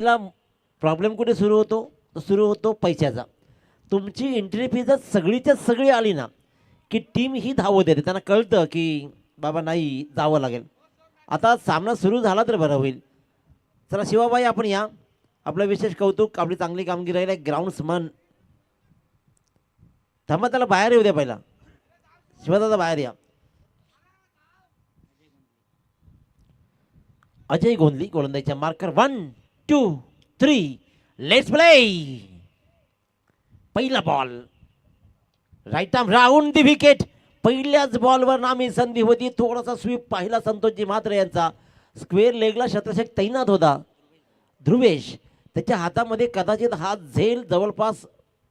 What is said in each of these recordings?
ला प्रॉब्लेम कुठे सुरू होतो? तो सुरू होतो पैशाचा. तुमची एंट्री फी जर सगळीच्या सगळी आली ना, की टीम ही धावत येते. त्यांना कळतं की बाबा नाही जावं लागेल. आता सामना सुरू झाला तर बरं होईल. चला शिवाबाई आपण या. आपलं विशेष कौतुक, आपली चांगली कामगिरी राहील. ग्राउंड्समन थांबा, त्याला बाहेर येऊ द्या पहिला. शिवादादा बाहेर या. अजय गोंधली गोलंदाजीच्या मार्कर 1 2 3 लेट्स प्ले. पहिला ball right arm round the wicket. पहिल्याच बॉलवर नामी संधी होती. थोडासा स्वीप पाहिला संतोषजी म्हात्रे यांचा. स्क्वेअर लेगला शतशक तैनात होता ध्रुवेश. त्याच्या हातामध्ये कदाचित हा झेल जवळपास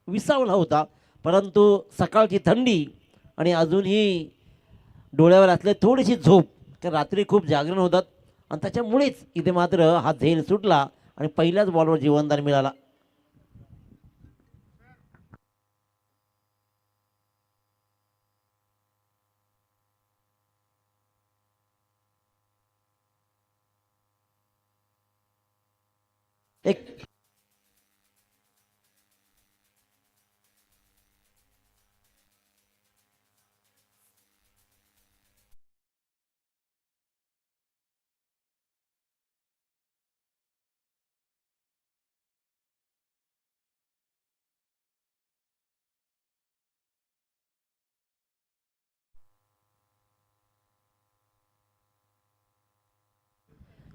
विसावला होता, परंतु सकाळची थंडी आणि अजूनही डोळ्यावर असले थोडीशी झोप, तर रात्री खूप जागरण होतात आणि त्याच्यामुळेच इथे मात्र हा झेल सुटला आणि पहिल्याच बॉलवर जीवनदान मिळाला. एक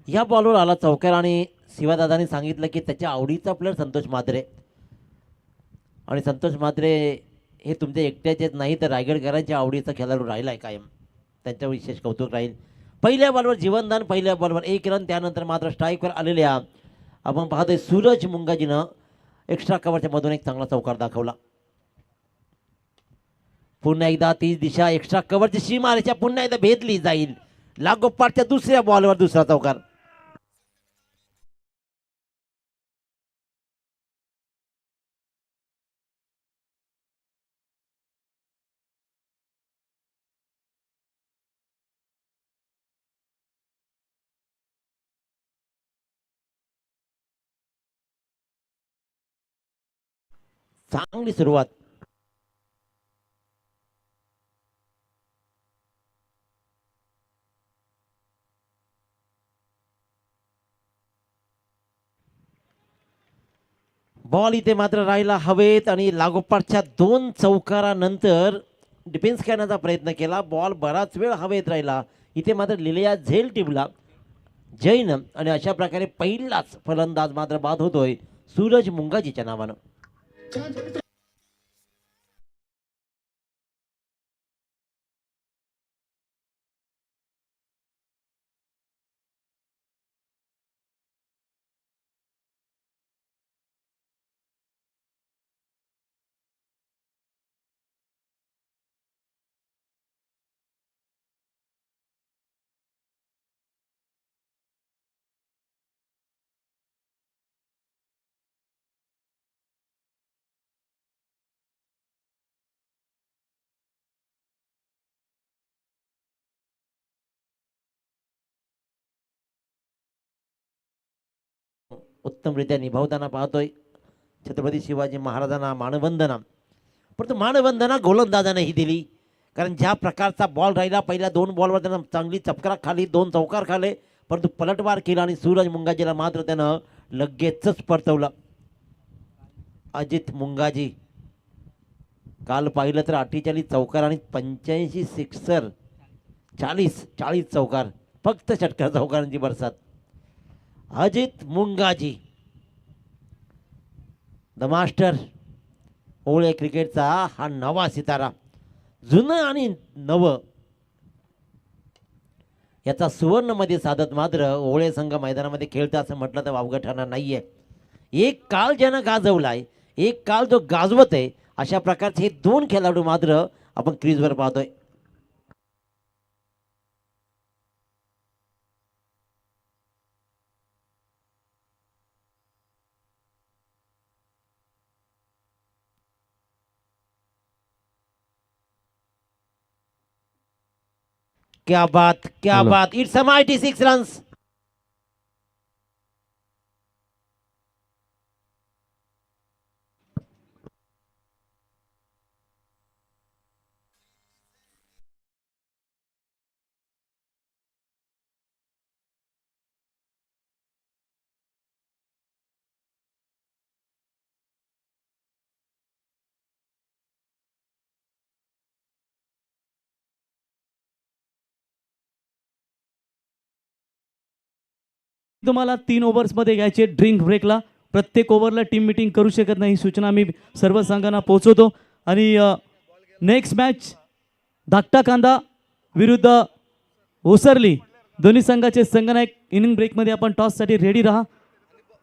या बॉलवर आला चौकार आणि शिवादादांनी सांगितलं की त्याच्या आवडीचा प्लेअर संतोष म्हात्रे. आणि संतोष म्हात्रे हे तुमच्या एकट्याचेच नाही तर रायगडकरांच्या आवडीचा खेळाडू राहिला आहे कायम. त्यांचं विशेष कौतुक राहील. पहिल्या बॉलवर जीवनदान, पहिल्या बॉलवर 1 रन. त्यानंतर मात्र स्ट्राईकवर आलेल्या आपण पाहतोय सूरज मुंगाजीनं एक्स्ट्रा कव्हरच्या मधून एक चांगला चौकार दाखवला. पुन्हा एकदा ती दिशा एक्स्ट्रा कव्हरची सीमारेषा पुन्हा एकदा भेदली जाईल. लागोपाठच्या दुसऱ्या बॉलवर दुसरा चौकार. चांगली सुरुवात. बॉल इथे मात्र राहिला हवेत आणि लागोपाठच्या 2 चौकारानंतर डिफेन्स करण्याचा प्रयत्न केला. बॉल बराच वेळ हवेत राहिला. इथे मात्र लिलिया झेल टिपला जैन आणि अशा प्रकारे पहिलाच फलंदाज मात्र बाद होतोय सूरज मुंगाजीच्या नावानं. उत्तमरित्या निभावताना पाहतोय छत्रपती शिवाजी महाराजांना मानवंदना. परंतु मानवंदना गोलंदाजाने ही दिली, कारण ज्या प्रकारचा बॉल राहिला पहिल्या 2 बॉलवर त्यानं चांगली चपकरा खाली, 2 चौकार खाले, परंतु पलटवार केला आणि सूरज मुंगाजीला मात्र त्यानं लगेचच परतवलं. अजित मुंगाजी काल पाहिलं तर 48 चौकार आणि 85 सिक्सर, 40 चौकार, फक्त षटकार चौकारांची बरसात. अजित मुंगाजी द मास्टर ओळे क्रिकेटचा हा नवा सितारा. जुनं आणि नवं याचा सुवर्णमध्ये साधत मात्र ओळे संघ मैदानामध्ये खेळतं असं म्हटलं तर वावगं ठरणार नाहीये. एक काळ ज्यानं गाजवलाय, एक काळ जो गाजवत आहे, अशा प्रकारचे हे 2 खेळाडू मात्र आपण क्रीजवर पाहतोय. क्या बात, क्या हेलो बात. It's a mighty 6 runs. तुम्हाला 3 ओव्हर्समध्ये घ्यायचे ड्रिंक ब्रेकला. प्रत्येक ओव्हरला टीम मीटिंग करू शकत नाही, ही सूचना मी सर्व संघांना पोहोचवतो. आणि नेक्स्ट मॅच धाकटा कांदा विरुद्ध ओसरली, दोन्ही संघाचे संघनायक इनिंग ब्रेकमध्ये आपण टॉससाठी रेडी राहा.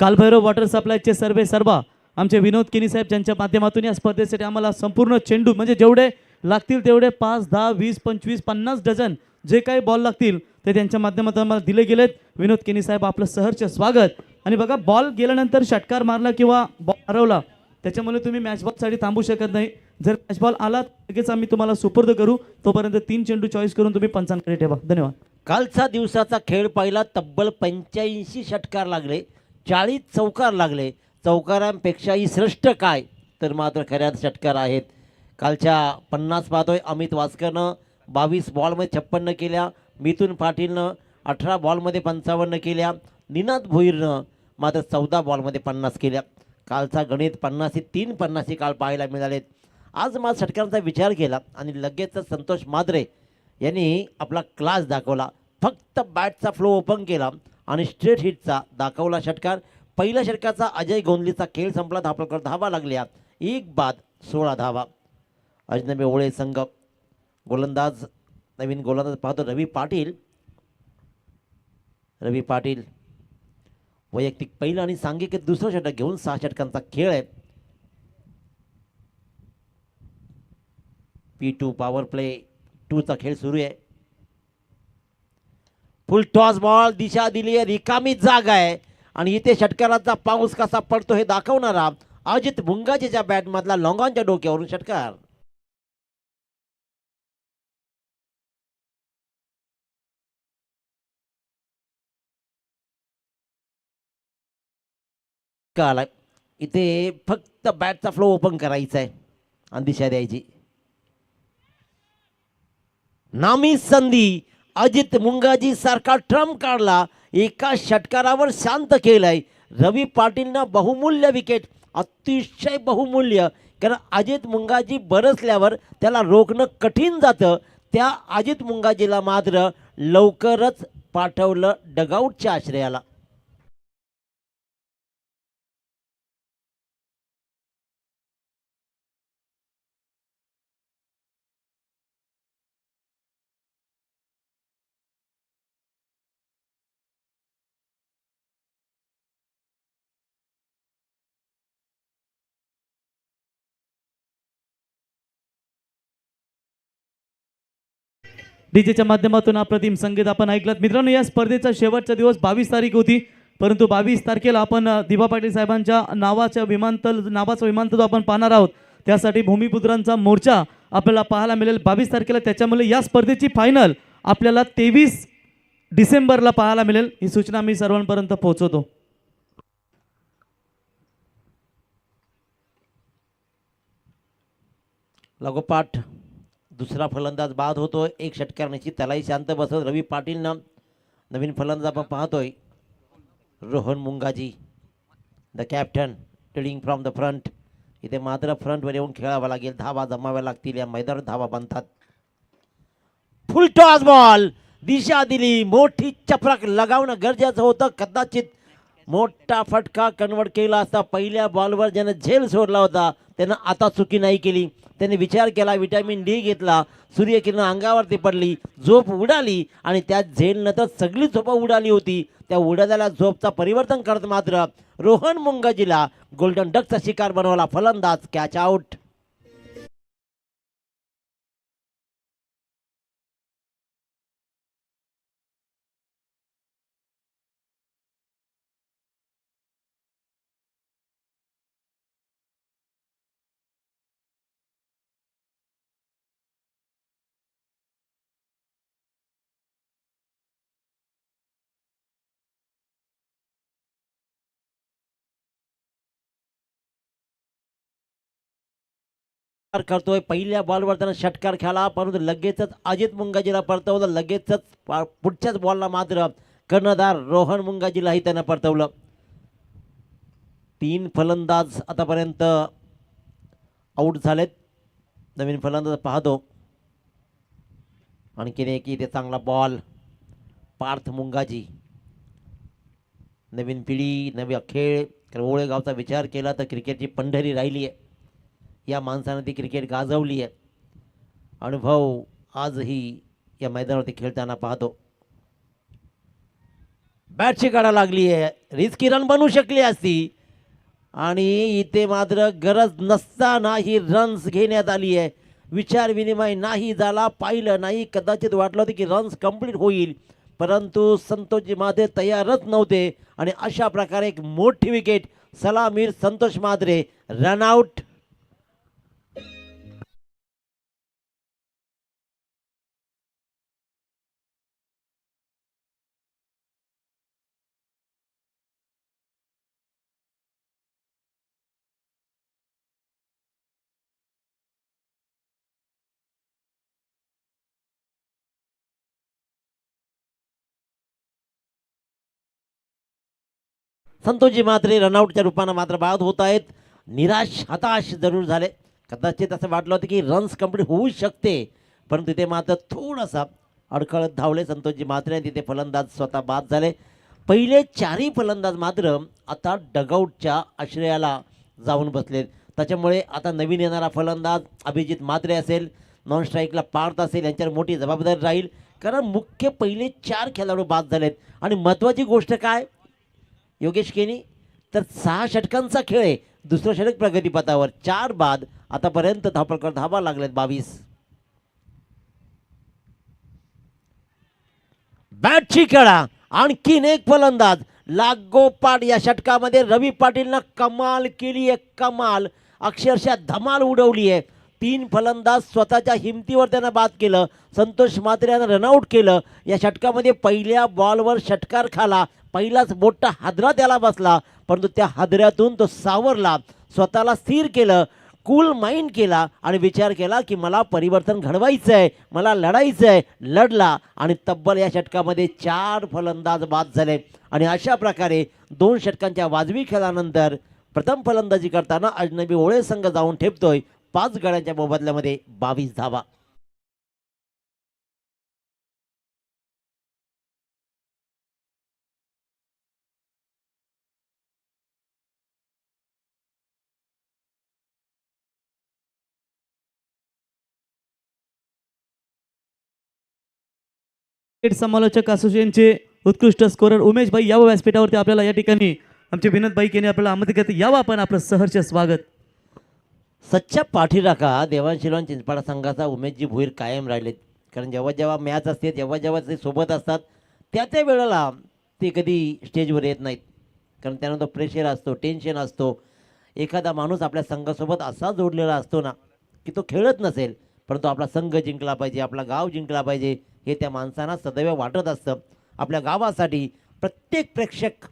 कालभैरव वॉटर सप्लायचे सर्वा आमचे विनोद केनी साहेब यांच्या माध्यमातून या स्पर्धेसाठी आम्हाला संपूर्ण चेंडू म्हणजे जेवढे लागतील तेवढे 5, 10, 20, 25, 50 डझन जे काही बॉल लागतील ते त्यांच्या माध्यमातून आम्हाला दिले गेलेत. विनोद केनी साहेब आपलं सहर्ष स्वागत. आणि बघा, बॉल गेल्यानंतर षटकार मारला किंवा बॉल हरवला त्याच्यामुळे तुम्ही मॅच बॉलसाठी थांबू शकत नाही. जर मॅच बॉल आला लगेच आम्ही तुम्हाला सुपूर्द करू. तोपर्यंत 3 चेंडू चॉईस करून तुम्ही पंचांकडे ठेवा. धन्यवाद. कालचा दिवसाचा खेळ पाहिला, तब्बल 85 षटकार लागले, 40 चौकार लागले. चौकारांपेक्षाही श्रेष्ठ काय तर मात्र खऱ्यात षटकार आहेत. कालच्या 50 पाहतोय अमित वासकरनं 22 बॉलमध्ये 56 केल्या, मिथुन पाटीलनं 18 बॉलमध्ये 55 केल्या, निनाद भोईरनं मात्र 14 बॉलमध्ये 50 केल्या. कालचा गणित 53 50 काल पाहायला मिळालेत. आज माझा षटकारांचा विचार केला आणि लगेच संतोष माद्रे यांनी आपला क्लास दाखवला. फक्त बॅटचा फ्लो ओपन केला आणि स्ट्रेट हिटचा दाखवला षटकार. पहिल्या षटकाचा अजय गोंदलीचा खेळ संपला. धापकर धावा लागल्या, 1 बाद 16 धावा. अजनबी ओळे संघ गोलंदाज, नवीन गोलंदाज पाहतो रवी पाटील. रवी पाटील वैयक्तिक पहिलं आणि सांघिक दुसरं षटक घेऊन 6 षटकांचा खेळ आहे. P2 पॉवर प्ले 2 चा खेळ सुरू आहे. फुल टॉस बॉल, दिशा दिली आहे, रिकामी जागा आहे आणि इथे षटकाराचा पाऊस कसा पडतो हे दाखवणारा अजित मुंगाजीच्या बॅटमधला लॉंगॉनच्या डोक्यावरून षटकार. आलाय इथे फक्त बॅटचा फ्लो ओपन करायचा आहे आणि दिशा द्यायची. नामी संधी, अजित मुंगाजी सारखा ट्रम्प काढला, एका षटकारावर शांत केलंय. रवी पाटीलनं बहुमूल्य विकेट, अतिशय बहुमूल्य, कारण अजित मुंगाजी बरसल्यावर त्याला रोखणं कठीण जातं. त्या अजित मुंगाजीला मात्र लवकरच पाठवलं डगआउटच्या आश्रयाला. डीजेच्या माध्यमातून अप्रतिम संगीत आपण ऐकलात. मित्रांनो, या स्पर्धेचा शेवटचा दिवस 22 तारीख होती, परंतु 22 तारखेला आपण दिबा पाटील साहेबांच्या नावाचं विमानतळ आपण पाहणार आहोत. त्यासाठी भूमिपुत्रांचा मोर्चा आपल्याला पाहायला मिळेल 22 तारखेला. त्याच्यामुळे या स्पर्धेची फायनल आपल्याला 23 डिसेंबरला पाहायला मिळेल. ही सूचना मी सर्वांपर्यंत पोहोचवतो. लागोपाठ दुसरा फलंदाज बाद होतोय. 1 षटकारण्याची त्यालाही शांत बसत रवी पाटीलनं. नवीन फलंदाज आपण पाहतोय Rohan Mungaji, the captain, tilling from the front. इथे मात्र फ्रंटवर येऊन खेळावं लागेल, धावा जमाव्या लागतील. या मैदानात धावा बनतात. फुल टॉस बॉल, दिशा दिली, मोठी चपराक लगावणं गरजेचं होतं. कदाचित मोठा फटका कन्वर्ट केला असता. पहिल्या बॉलवर ज्यानं झेल सोडला होता त्यानं आता चुकी नाही केली. त्याने विचार केला, विटॅमिन डी घेतला, सूर्यकिरण अंगावरती पडली, झोप उडाली आणि त्या झेलनं तर सगळी झोप उडाली होती. त्या उडालेल्या झोपचा परिवर्तन करत मात्र रोहन मुंगाजीला गोल्डन डकचा शिकार बनवला. फलंदाज कॅच आउट. करतोय पहिल्या बॉलवर त्यानं षटकार खेळला, परंतु लगेचच अजित मुंगाजीला परतवलं. लगेचच पुढच्याच बॉलला मात्र कर्णधार रोहन मुंगाजीलाही त्यानं परतवलं. 3 फलंदाज आतापर्यंत आऊट झालेत. नवीन फलंदाज पाहतो आणखीन एक इथे चांगला बॉल. पार्थ मुंगाजी नवीन पिढी नवी खेळ ओळे गावचा विचार केला तर क्रिकेटची पंढरी राहिली आहे. या माणसानं ती क्रिकेट गाजवली आहे. अनुभव आजही या मैदानावरती खेळताना पाहतो. बॅटची काढा लागली आहे, रिस्की रन बनवू शकली असती आणि इथे मात्र गरज नसताना ही रन्स घेण्यात आली आहे. विचार विनिमय नाही झाला, पाहिलं नाही, कदाचित वाटलं होतं की रन्स कंप्लीट होईल, परंतु संतोषजी मात्रे तयारच नव्हते आणि अशा प्रकारे एक मोठी विकेट. सलामीर संतोष मात्रे रनआउट. संतोषजी मात्रे रनआउटच्या रूपानं मात्र बाद होत आहेत. निराश हताश जरूर झाले. कदाचित असं वाटलं होतं की रन्स कंप्लीट होऊ शकते, परंतु तिथे मात्र थोडासा अडखळत धावले संतोषजी मात्रे. तिथे फलंदाज स्वतः बाद झाले. पहिले चारही फलंदाज मात्र आता डगआउटच्या आश्रयाला जाऊन बसलेत. त्याच्यामुळे आता नवीन येणारा फलंदाज अभिजित मात्रे असेल, नॉन स्ट्राईकला पार्थ असेल, यांच्यावर मोठी जबाबदारी राहील, कारण मुख्य पहिले 4 खेळाडू बाद झालेत. आणि महत्त्वाची गोष्ट काय योगेश केनी, तर 6 षटकांचा खेळ आहे. दुसरं षटक प्रगतीपथावर, 4 बाद. आतापर्यंत धावपळकर धावा लागलेत 22. बॅटची खेळा, आणखीन एक फलंदाज लागोपाठ या षटकामध्ये. रवी पाटीलनं कमाल केली आहे, कमाल, अक्षरशः धमाल उडवली आहे. 3 फलंदाज स्वतःच्या हिमतीवर त्यांना बाद केलं. संतोष मात्रे यानं रनआउट केलं. या षटकामध्ये पहिल्या बॉलवर षटकार खाला, पहिलाच मोठा हादरा त्याला बसला, परंतु त्या हादऱ्यातून तो सावरला, स्वतःला स्थिर केलं, कूल माइंड केला आणि विचार केला की मला परिवर्तन घडवायचं आहे, मला लढायचं आहे. लढला आणि तब्बल या षटकामध्ये 4 फलंदाज बाद झाले. आणि अशा प्रकारे 2 षटकांच्या वाजवी खेळानंतर प्रथम फलंदाजी करताना अजनबी ओळे संघ जाऊन ठेपतोय 5 गड्यांच्या मोबदल्यामध्ये 22 धावा. क्रिकेट समालोचक असोसिएशनचे उत्कृष्ट स्कोरर उमेश भाई यावं व्यासपीठावरती. आपल्याला या ठिकाणी आमचे विनोद भाई यांनी आपल्याला आमंत्रित करते. यावं आपण, आपलं सहर्ष स्वागत. सच्चा पाठीराखा देवांशिलवान चिंचपाडा संघाचा उमेशजी भोईर कायम राहिलेत. कारण जेव्हा जेव्हा मॅच असते, जेव्हा जेव्हा ते सोबत असतात, त्या वेळेला ते कधी स्टेजवर येत नाहीत. कारण त्यांना तो प्रेशर असतो, टेन्शन असतो. एखादा माणूस आपल्या संघासोबत असा जोडलेला असतो ना की तो खेळत नसेल, परंतु आपला संघ जिंकला पाहिजे, आपला गाव जिंकला पाहिजे, हे त्या माणसांना सदैव वाटत असतं. आपल्या गावासाठी प्रत्येक प्रेक्षक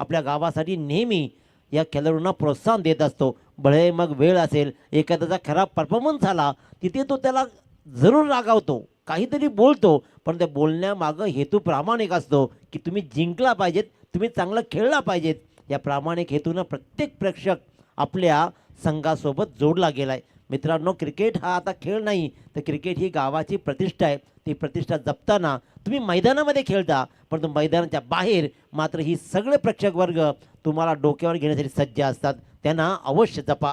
आपल्या गावासाठी नेहमी या खेळाडूंना प्रोत्साहन देत असतो. भले मग वेळ असेल, एखाद्याचा खराब परफॉर्मन्स झाला, तिथे तो त्याला जरूर रागावतो, काहीतरी बोलतो, पण त्या बोलण्यामागं हेतू प्रामाणिक असतो की तुम्ही जिंकला पाहिजेत, तुम्ही चांगलं खेळला पाहिजेत. या प्रामाणिक हेतूनं प्रत्येक प्रेक्षक आपल्या संघासोबत जोडला गेला आहे. मित्रांनो, क्रिकेट हा आता खेळ नाही, तर क्रिकेट ही गावाची प्रतिष्ठा आहे. ती प्रतिष्ठा जपताना तुम्ही मैदानामध्ये खेळता, परंतु मैदानाच्या बाहेर मात्र ही सगळे प्रेक्षक वर्ग तुम्हाला डोक्यावर घेण्यासाठी सज्ज असतात. त्यांना अवश्य जपा.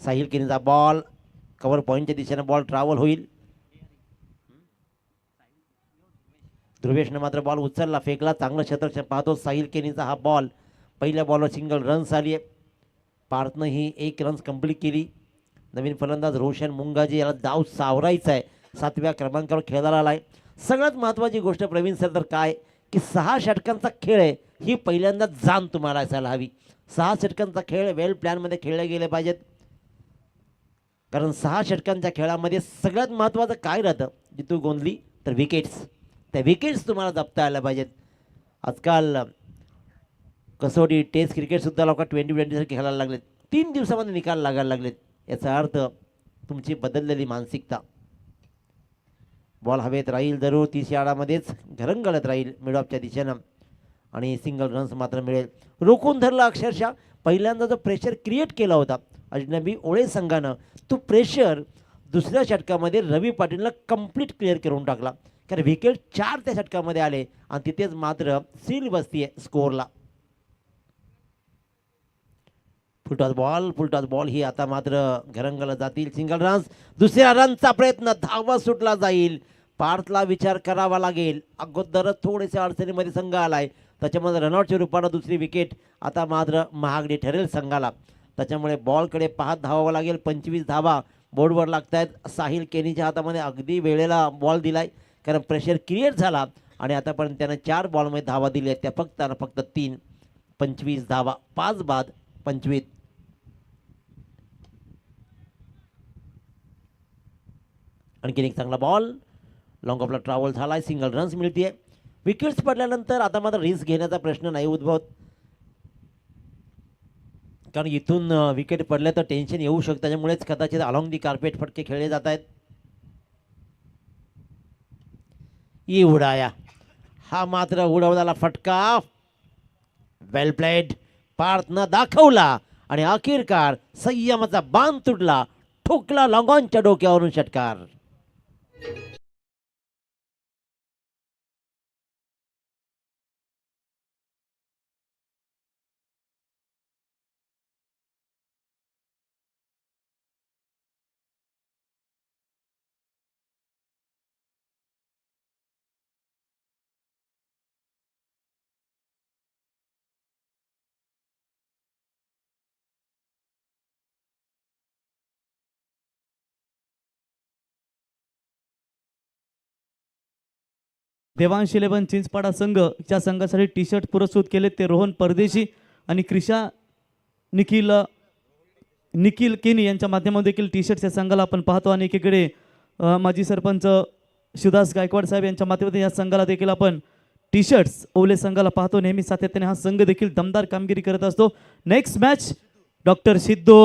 साहिल केनीचा बॉल कव्हर पॉईंटच्या दिशेने बॉल ट्रॅव्हल होईल. ध्रुवेशने मात्र बॉल उचलला, फेकला, चांगलं क्षेत्ररक्षण पाहतो साहिल केनीचा हा बॉल. पहिल्या बॉलवर सिंगल रन्स आली आहे. पार्थनं ही 1 रन्स कंप्लीट केली. नवीन फलंदाज रोशन मुंगाजी याला डाव सावरायचा आहे. 7व्या क्रमांकावर खेळायला आला आहे. सगळ्यात महत्त्वाची गोष्ट प्रवीण सर तर काय की 6 षटकांचा खेळ आहे, ही पहिल्यांदा जाण तुम्हाला असायला हवी. 6 षटकांचा खेळ वेल प्लॅनमध्ये खेळले गेले पाहिजेत. कारण 6 षटकांच्या खेळामध्ये सगळ्यात महत्त्वाचं काय राहतं, जितू गोंधली तर विकेट्स. त्या विकेट्स तुम्हाला जपता आल्या पाहिजेत. आजकाल कसोटी टेस्ट क्रिकेटसुद्धा लोक 20-20साठी खेळायला लागलेत. 3 दिवसामध्ये निकाल लागायला लागलेत. याचा अर्थ तुमची बदललेली मानसिकता. बॉल हवेत राहील जरूर, 30 यार्डामध्येच घरंगळत राहील मिडऑफच्या दिशेनं आणि सिंगल रन्स मात्र मिळेल. रोखून धरला अक्षरशः. पहिल्यांदा जो प्रेशर क्रिएट केला होता अजनबी ओळे संघानं, तो प्रेशर दुसऱ्या षटकामध्ये रवी पाटीलनं कंप्लीट क्लिअर करून टाकला. कारण विकेट 4 त्या षटकामध्ये आले आणि तिथेच मात्र सील बसतीये स्कोअरला. फुलटॉस बॉल ही आता मात्र घरंगला जातील. सिंगल रन्स, दुसऱ्या रनचा प्रयत्न, धावा सुटला जाईल. पार्थला विचार करावा लागेल. अगोदरच थोडेसे अडचणीमध्ये संघ आलाय, त्याच्यामध्ये रनआउटच्या रूपानं दुसरी विकेट आता मात्र महागडी ठरेल संघाला. त्याच्यामुळे बॉलकडे पाहत धावावं लागेल. 25 धावा बोर्डवर लागत आहेत. साहिल केनीच्या हातामध्ये अगदी वेळेला बॉल दिलाय, कारण प्रेशर क्रिएट झाला आणि आतापर्यंत त्यानं 4 बॉलमध्ये धावा दिल्या आहेत, त्या फक्त आणि फक्त 3. 25 धावा, 5 बाद 25. आणखीन एक चांगला बॉल, लॉंग ऑफला ट्रॅव्हल झालाय, सिंगल रन्स मिळते. विकेट्स पडल्यानंतर आता मात्र रिस्क घेण्याचा प्रश्न नाही उद्भवत, कारण इथून विकेट पडल्या तर टेन्शन येऊ शकतं. त्याच्यामुळेच कदाचित अलॉंग दी कार्पेट फटके खेळले जात आहेत. उडाया, हा मात्र उडवलेला फटका, वेल प्लेड. पार्थनं दाखवला आणि अखेरकार संयमाचा बांध तुटला, ठोकला लॉंगॉनच्या डोक्यावरून षटकार. देवांश 11 चिंचपाडा संघ, ज्या संघासाठी टी शर्ट पुरस्कृत केले ते रोहन परदेशी आणि क्रिशा निखिल केनी यांच्या माध्यमातून देखील टी शर्ट या संघाला आपण पाहतो. आणि एकीकडे माजी सरपंच शिवदास गायकवाड साहेब यांच्या माध्यमातून या संघाला देखील आपण टी शर्ट्स ओले संघाला पाहतो. नेहमी सातत्याने हा संघ देखील दमदार कामगिरी करत असतो. नेक्स्ट मॅच डॉक्टर सिद्धू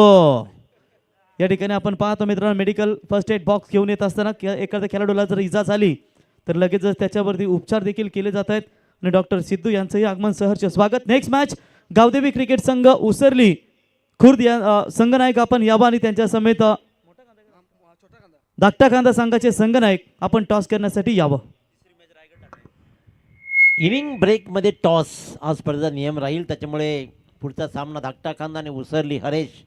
या ठिकाणी आपण पाहतो मित्रांनो, मेडिकल फर्स्ट एड बॉक्स घेऊन येत असताना एखाद्या खेळाडूला जर इजा झाली तर लगेचच त्याच्यावरती उपचार देखील केले जात आहेत आणि डॉक्टर सिद्धू यांचंही आगमन सहर्ष स्वागत. नेक्स्ट मॅच गावदेवी क्रिकेट संघ उसरली खुर्द या संघनायक आपण यावा आणि त्यांच्या समेत धाकटा कांदा संघाचे संघनायक आपण टॉस करण्यासाठी यावं. इनिंग ब्रेकमध्ये टॉस हा स्पर्धेचा नियम राहील, त्याच्यामुळे पुढचा सामना धाकटा कांदा आणि उसरली हरेश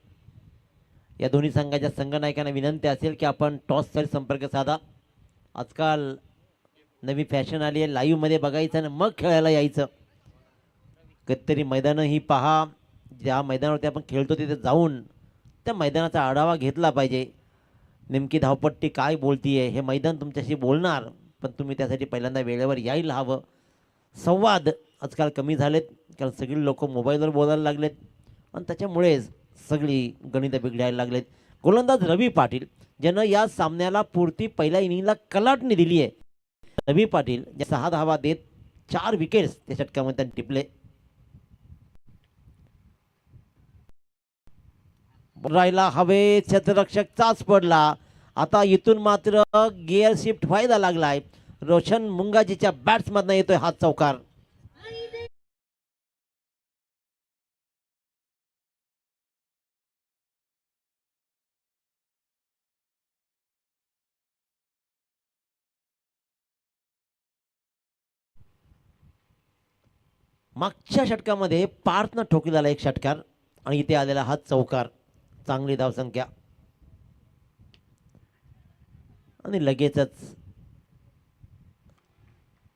या दोन्ही संघाच्या संघनायकांना विनंती असेल की आपण टॉससाठी संपर्क साधा. आजकाल नवी फॅशन आली आहे, लाईव्हमध्ये बघायचं आणि मग खेळायला यायचं. कधीतरी मैदानं ही पहा, ज्या मैदानावरती आपण खेळतो तिथे जाऊन त्या मैदानाचा आढावा घेतला पाहिजे. नेमकी धावपट्टी काय बोलतीये, हे मैदान तुमच्याशी बोलणार, पण तुम्ही त्यासाठी पहिल्यांदा वेळेवर यायला हवं. संवाद आजकाल कमी झालेत, कारण सगळी लोक मोबाईलवर बोलायला लागलेत आणि त्याच्यामुळेच सगळी गणितं बिघडायला लागलेत. गोलंदाज रवी पाटील ज्यानं या सामन्याला पुरती पहिल्या इनिंगला कलाटणी दिली आहे. रवी पाटील 6 धावा देत 4 विकेट्स त्या षटकामध्ये त्यांनी टिपले. राहिला हवे, क्षेत्ररक्षकचाच पडला. आता इथून मात्र गिअर शिफ्ट व्हायला लागलाय. रोशन मुंगाजीच्या बॅट्समधनं येतोय हा चौकार. मागच्या षटकामध्ये पार्थनं ठोकलेला एक षटकार आणि इथे आलेला हा चौकार. चांगली धावसंख्या आणि लगेचच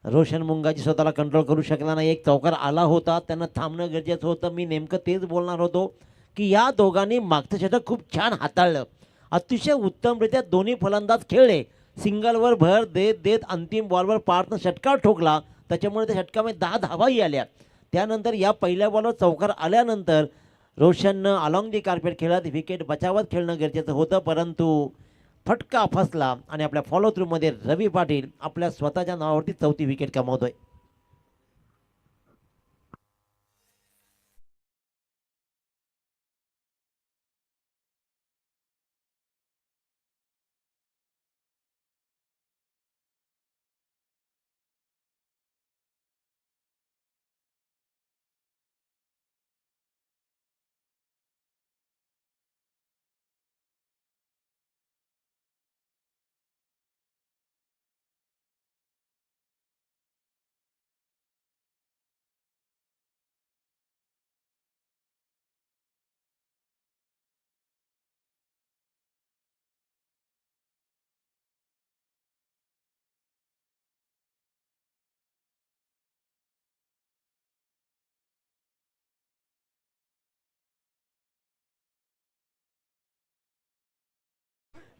रोशन मुंगाजी स्वतःला कंट्रोल करू शकला नाही. एक चौकार आला होता, त्यांना थांबणं गरजेचं होतं. मी नेमकं तेच बोलणार होतो की या दोघांनी मागचं षटक खूप छान हाताळलं. अतिशय उत्तमरित्या दोन्ही फलंदाज खेळले. सिंगलवर भर देत देत अंतिम बॉलवर पार्थनं षटकार ठोकला, त्याच्यामुळे त्या षटकामध्ये 10 धावाही आल्या. त्यानंतर या पहिल्या बॉलवर चौकार आल्यानंतर रोशननं अलॉंग दी कार्पेट खेळत विकेट बचावत खेळणं गरजेचं होतं, परंतु फटका फसला आणि आपल्या फॉलो थ्रूमध्ये रवी पाटील आपल्या स्वतःच्या नावावरती 4थी विकेट कमावतोय.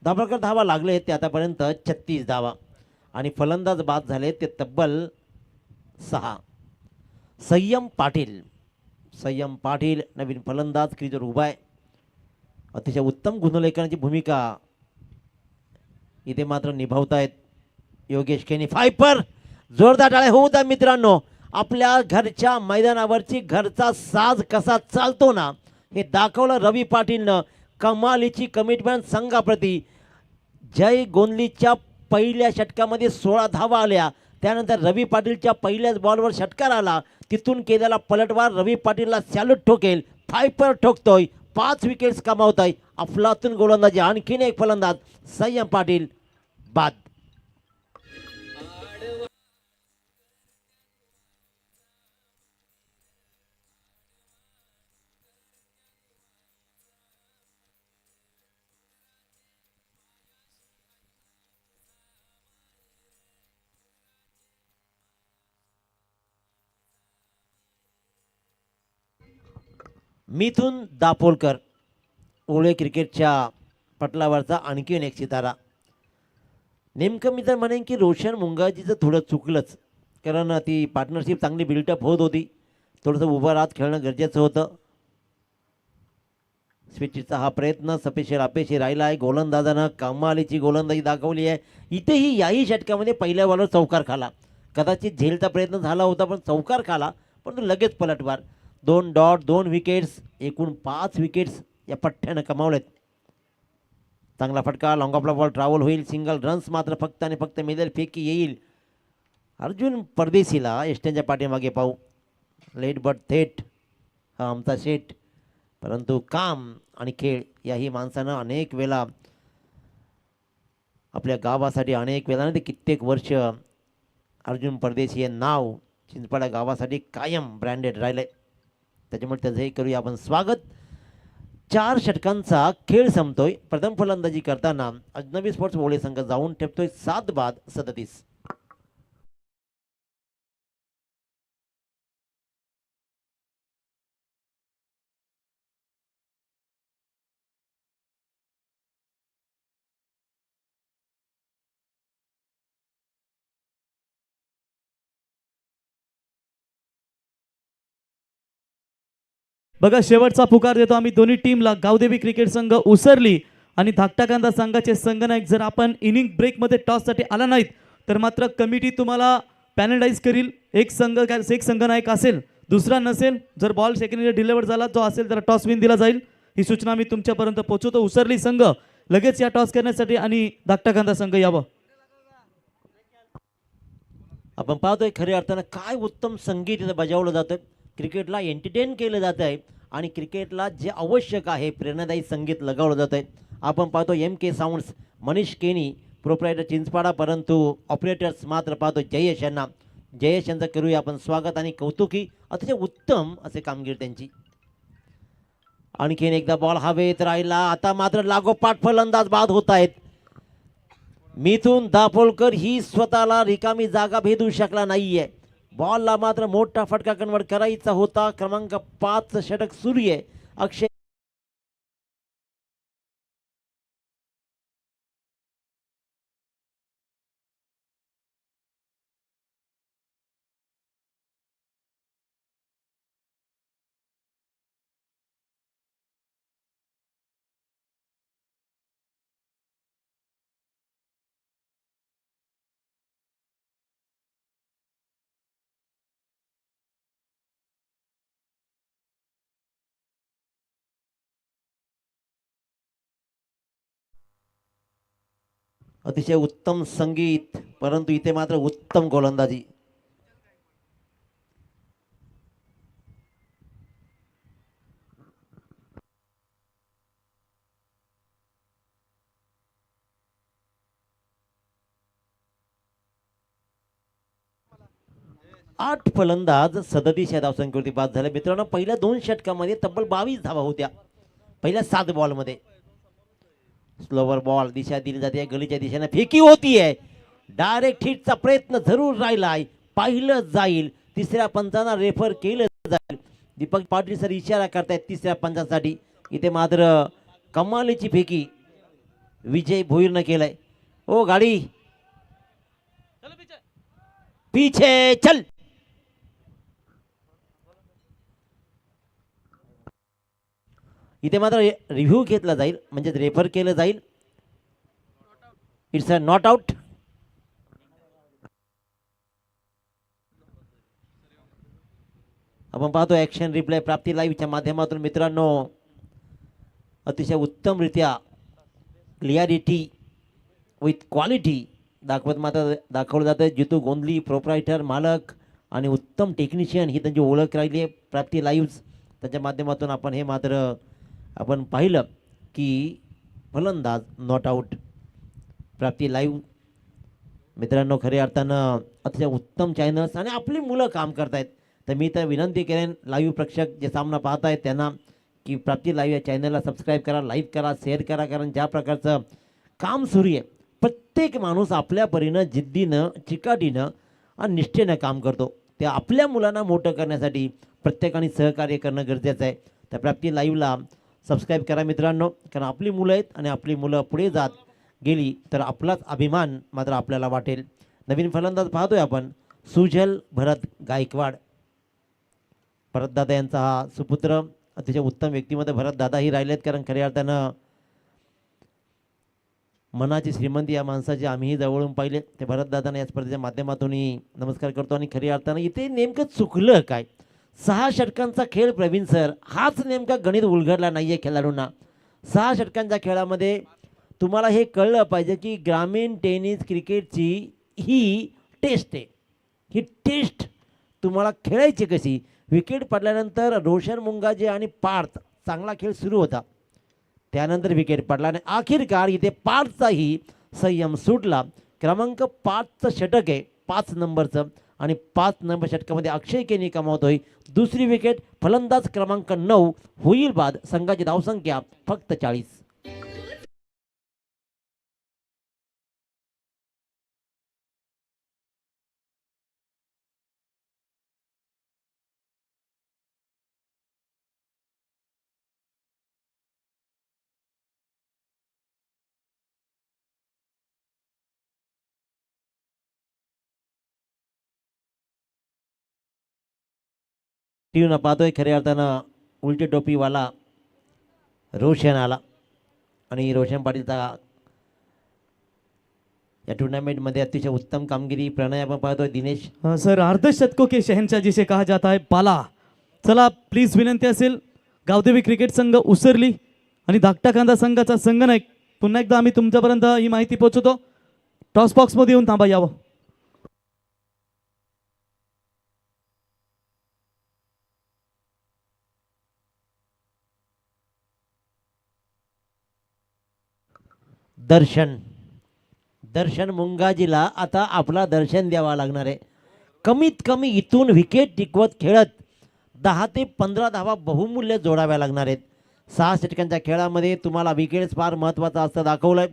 दाभोळकर धावा लागले ते आतापर्यंत 36 धावा आणि फलंदाज बाद झाले ते तब्बल 6. संयम पाटील नवीन फलंदाज क्रीजवर उभा आहे. अतिशय उत्तम गुणलेखनाची भूमिका इथे मात्र निभावतायत योगेश केनी. फायपर जोरदार टाळ्या होऊ द्या मित्रांनो. आपल्या घरच्या मैदानावरची घरचा साज कसा चालतो ना हे दाखवलं रवी पाटीलनं. कमालीची कमिटमेंट संघाप्रती. जय गोंदलीच्या पहिल्या षटकामध्ये 16 धावा आल्या. त्यानंतर रवी पाटीलच्या पहिल्याच बॉलवर षटकार आला. तिथून केलेला पलटवार रवी पाटीलला सॅल्यूट ठोकेल. फायपर ठोकतोय. 5 विकेट्स कमावतोय. अफलातून गोलंदाजी. आणखीन एक फलंदाज संयम पाटील बाद. मिथुन दापोलकर ओळे क्रिकेटच्या पटलावरचा आणखीन एक सितारा. नेमकं मी तर म्हणेन की रोशन मुंगाजीचं थोडं चुकलंच. कारण ती पार्टनरशिप चांगली बिल्टअप होत होती. थोडंसं उभं राहत खेळणं गरजेचं होतं. स्विचचा हा प्रयत्न अपयशी राहिला आहे. गोलंदाजानं कमालीची गोलंदाजी दाखवली आहे. इथेही याही षटकामध्ये पहिल्या बॉलवर चौकार खाला. कदाचित झेलचा प्रयत्न झाला होता पण चौकार खाला. पण लगेच पलटवार. 2 डॉट 2 विकेट्स एकूण 5 विकेट्स या पठ्ठ्यानं कमावलेत. चांगला फटका. लॉंग ऑफला बॉल ट्रॅव्हल होईल. सिंगल रन्स मात्र फक्त आणि फक्त मिडल फेकी येईल. अर्जुन परदेशीला एस्टनच्या पाठीमागे पाहू. लेट बट थेट हा आमचा शेट. परंतु काम आणि खेळ याही माणसानं अनेक वेळा आपल्या गावासाठी अनेक वेळा ते कित्येक वर्ष अर्जुन परदेशी हे नाव चिंचपाडा गावासाठी कायम ब्रँडेड राहिलंय. त्याच्यामुळे त्याचंही करूया आपण स्वागत. 4 षटकांचा खेळ संपतोय. प्रथम फलंदाजी करताना अजनबी स्पोर्ट्स ओळे संघ जाऊन ठेपतोय 7 बाद 37. बघा शेवटचा पुकार देतो आम्ही दोन्ही टीमला. गावदेवी क्रिकेट संघ उसरली आणि धाकटा कांदा संघाचे संघनायक. जर आपण इनिंग ब्रेकमध्ये टॉससाठी आला नाहीत तर मात्र कमिटी तुम्हाला पॅनलाइज करील. एक संघनायक असेल दुसरा नसेल. जर बॉल सेकंडरी डिलिव्हर झाला जो असेल त्याला टॉस विन दिला जाईल. ही सूचना मी तुमच्यापर्यंत पोहोचवतो. उसरली संघ लगेच या टॉस करण्यासाठी आणि धाकटा कांदा संघ यावं. आपण पाहतोय खऱ्या अर्थानं काय उत्तम संगीत इथं बजावलं जातं. क्रिकेटला एंटरटेन केलं जात आहे आणि क्रिकेटला जे आवश्यक आहे प्रेरणादायी संगीत लगावलं जात आहे. आपण पाहतो MK साऊंड्स मनीष केनी प्रोप्रायटर चिंचपाडा. परंतु ऑपरेटर्स मात्र पाहतो जयेश यांना. जयेश यांचं करूया आपण स्वागत आणि कौतुकी. अतिशय उत्तम असे कामगिरी त्यांची. आणखीन एकदा बॉल हवेत राहिला. आता मात्र लागोपाठ फलंदाज बाद होत आहेत. मिथुन दापोलकर ही स्वतःला रिकामी जागा भेदू शकला नाहीये. बॉलला मात्र मोठा फटका कन्वर्ट करायचा होता. क्रमांक 5 षटक सुरू आहे. अक्षय अतिशय उत्तम संगीत. परंतु इथे मात्र उत्तम गोलंदाजी. आठ फलंदाज 37 या धावसंख्येवरती बाद झाले. मित्रांनो पहिल्या 2 षटकामध्ये तब्बल 22 धावा होत्या पहिल्या 7 बॉलमध्ये. स्लोवर बॉल दिशा दिली जाते गलीच्या दिशेने. फेकी होतीये. डायरेक्ट हिटचा प्रयत्न जरूर राहिलाय. पाहिलं जाईल. तिसऱ्या पंचांना रेफर केलं जाईल. दीपक पाटील सर इशारा करतायत तिसऱ्या पंचासाठी. इथे मात्र कमालीची फेकी विजय भोईरनं केलंय. ओ गाडी पीछे चल. इथे मात्र रिव्ह्यू घेतला जाईल, म्हणजे रेफर केलं जाईल. It's a not out. आपण पाहतो ॲक्शन रिप्ले प्राप्ती लाईव्हच्या माध्यमातून मित्रांनो, अतिशय उत्तमरित्या क्लिअरिटी विथ क्वालिटी दाखवलं जातं. जितू गोंधली प्रोप्रायटर मालक आणि उत्तम टेक्निशियन ही त्यांची ओळख राहिली आहे प्राप्ती लाईव्ह. त्याच्या माध्यमातून आपण हे मात्र आपण पाहिलं की फलंदाज नॉट आऊट. प्राप्ती लाईव्ह मित्रांनो खऱ्या अर्थानं अतिशय उत्तम चॅनल्स आणि आपली मुलं काम करतायत. तर मी तर विनंती करेन लाईव्ह प्रेक्षक जे सामना पाहत आहेत त्यांना की प्राप्ती लाईव्ह या चॅनलला सबस्क्राईब करा, लाईक करा, शेअर करा. कारण ज्या प्रकारचं काम सुरू आहे, प्रत्येक माणूस आपल्या परीनं जिद्दीनं चिकाटीनं आणि निष्ठेनं काम करतो. ते आपल्या मुलांना मोठं करण्यासाठी प्रत्येकाने सहकार्य करणं गरजेचं आहे. त्या प्राप्ती लाईव्हला सबस्क्राईब करा मित्रांनो, कारण आपली मुलं आहेत आणि आपली मुलं पुढे जात गेली तर आपलाच अभिमान मात्र आपल्याला वाटेल. नवीन फलंदाज पाहतोय आपण सुजल भरत गायकवाड. भरतदादा यांचा हा सुपुत्र अतिशय उत्तम व्यक्तिमत्व भरतदादाही राहिलेत. कारण खऱ्या अर्थानं मनाची श्रीमंती या माणसाची आम्हीही जवळून पाहिले. ते भरतदादांना या स्पर्धेच्या माध्यमातूनही नमस्कार करतो. आणि खऱ्या अर्थानं इथे नेमकं चुकलं काय? 6 षटकांचा खेळ प्रवीण सर, हाच नेमका गणित उलगडला नाही आहे खेळाडूंना. 6 षटकांच्या खेळामध्ये तुम्हाला हे कळलं पाहिजे की ग्रामीण टेनिस क्रिकेटची ही टेस्ट आहे. ही टेस्ट तुम्हाला खेळायची कशी? विकेट पडल्यानंतर रोशन मुंगाजे आणि पार्थ चांगला खेळ सुरू होता, त्यानंतर विकेट पडला आणि अखेरकार इथे पार्थचाही संयम सुटला. क्रमांक 5चं षटक आहे, 5 नंबरचं, आणि 5 नंबर षटकामध्ये अक्षय केनी कमावतोय दुसरी विकेट. फलंदाज क्रमांक 9 होईल बाद. संघाची धावसंख्या फक्त 40. टीव्हीनं पाहतोय खऱ्या अर्थानं उलटी टोपीवाला रोशन आला आणि रोशन पाटीलचा या टूर्नामेंटमध्ये अतिशय उत्तम कामगिरी. प्रणय आपण पाहतोय दिनेश. सर अर्धशतकों के शहंशाह जिसे कहा जाता है पाला. चला प्लीज विनंती असेल, गावदेवी क्रिकेट संघ उसरली आणि धाकटा कांदा संघाचा संघनायक पुन्हा एकदा आम्ही तुमच्यापर्यंत ही माहिती पोहोचवतो. टॉस बॉक्समध्ये येऊन थांबा यावं. दर्शन मुंगाजीला आता आपला दर्शन द्यावा लागणार आहे. कमीत कमी इथून विकेट टिकवत खेळत 10 ते 15 धावा बहुमूल्य जोडाव्या लागणार आहेत. 6 षटकांच्या खेळामध्ये तुम्हाला विकेट्स फार महत्त्वाचं असं दाखवलंय.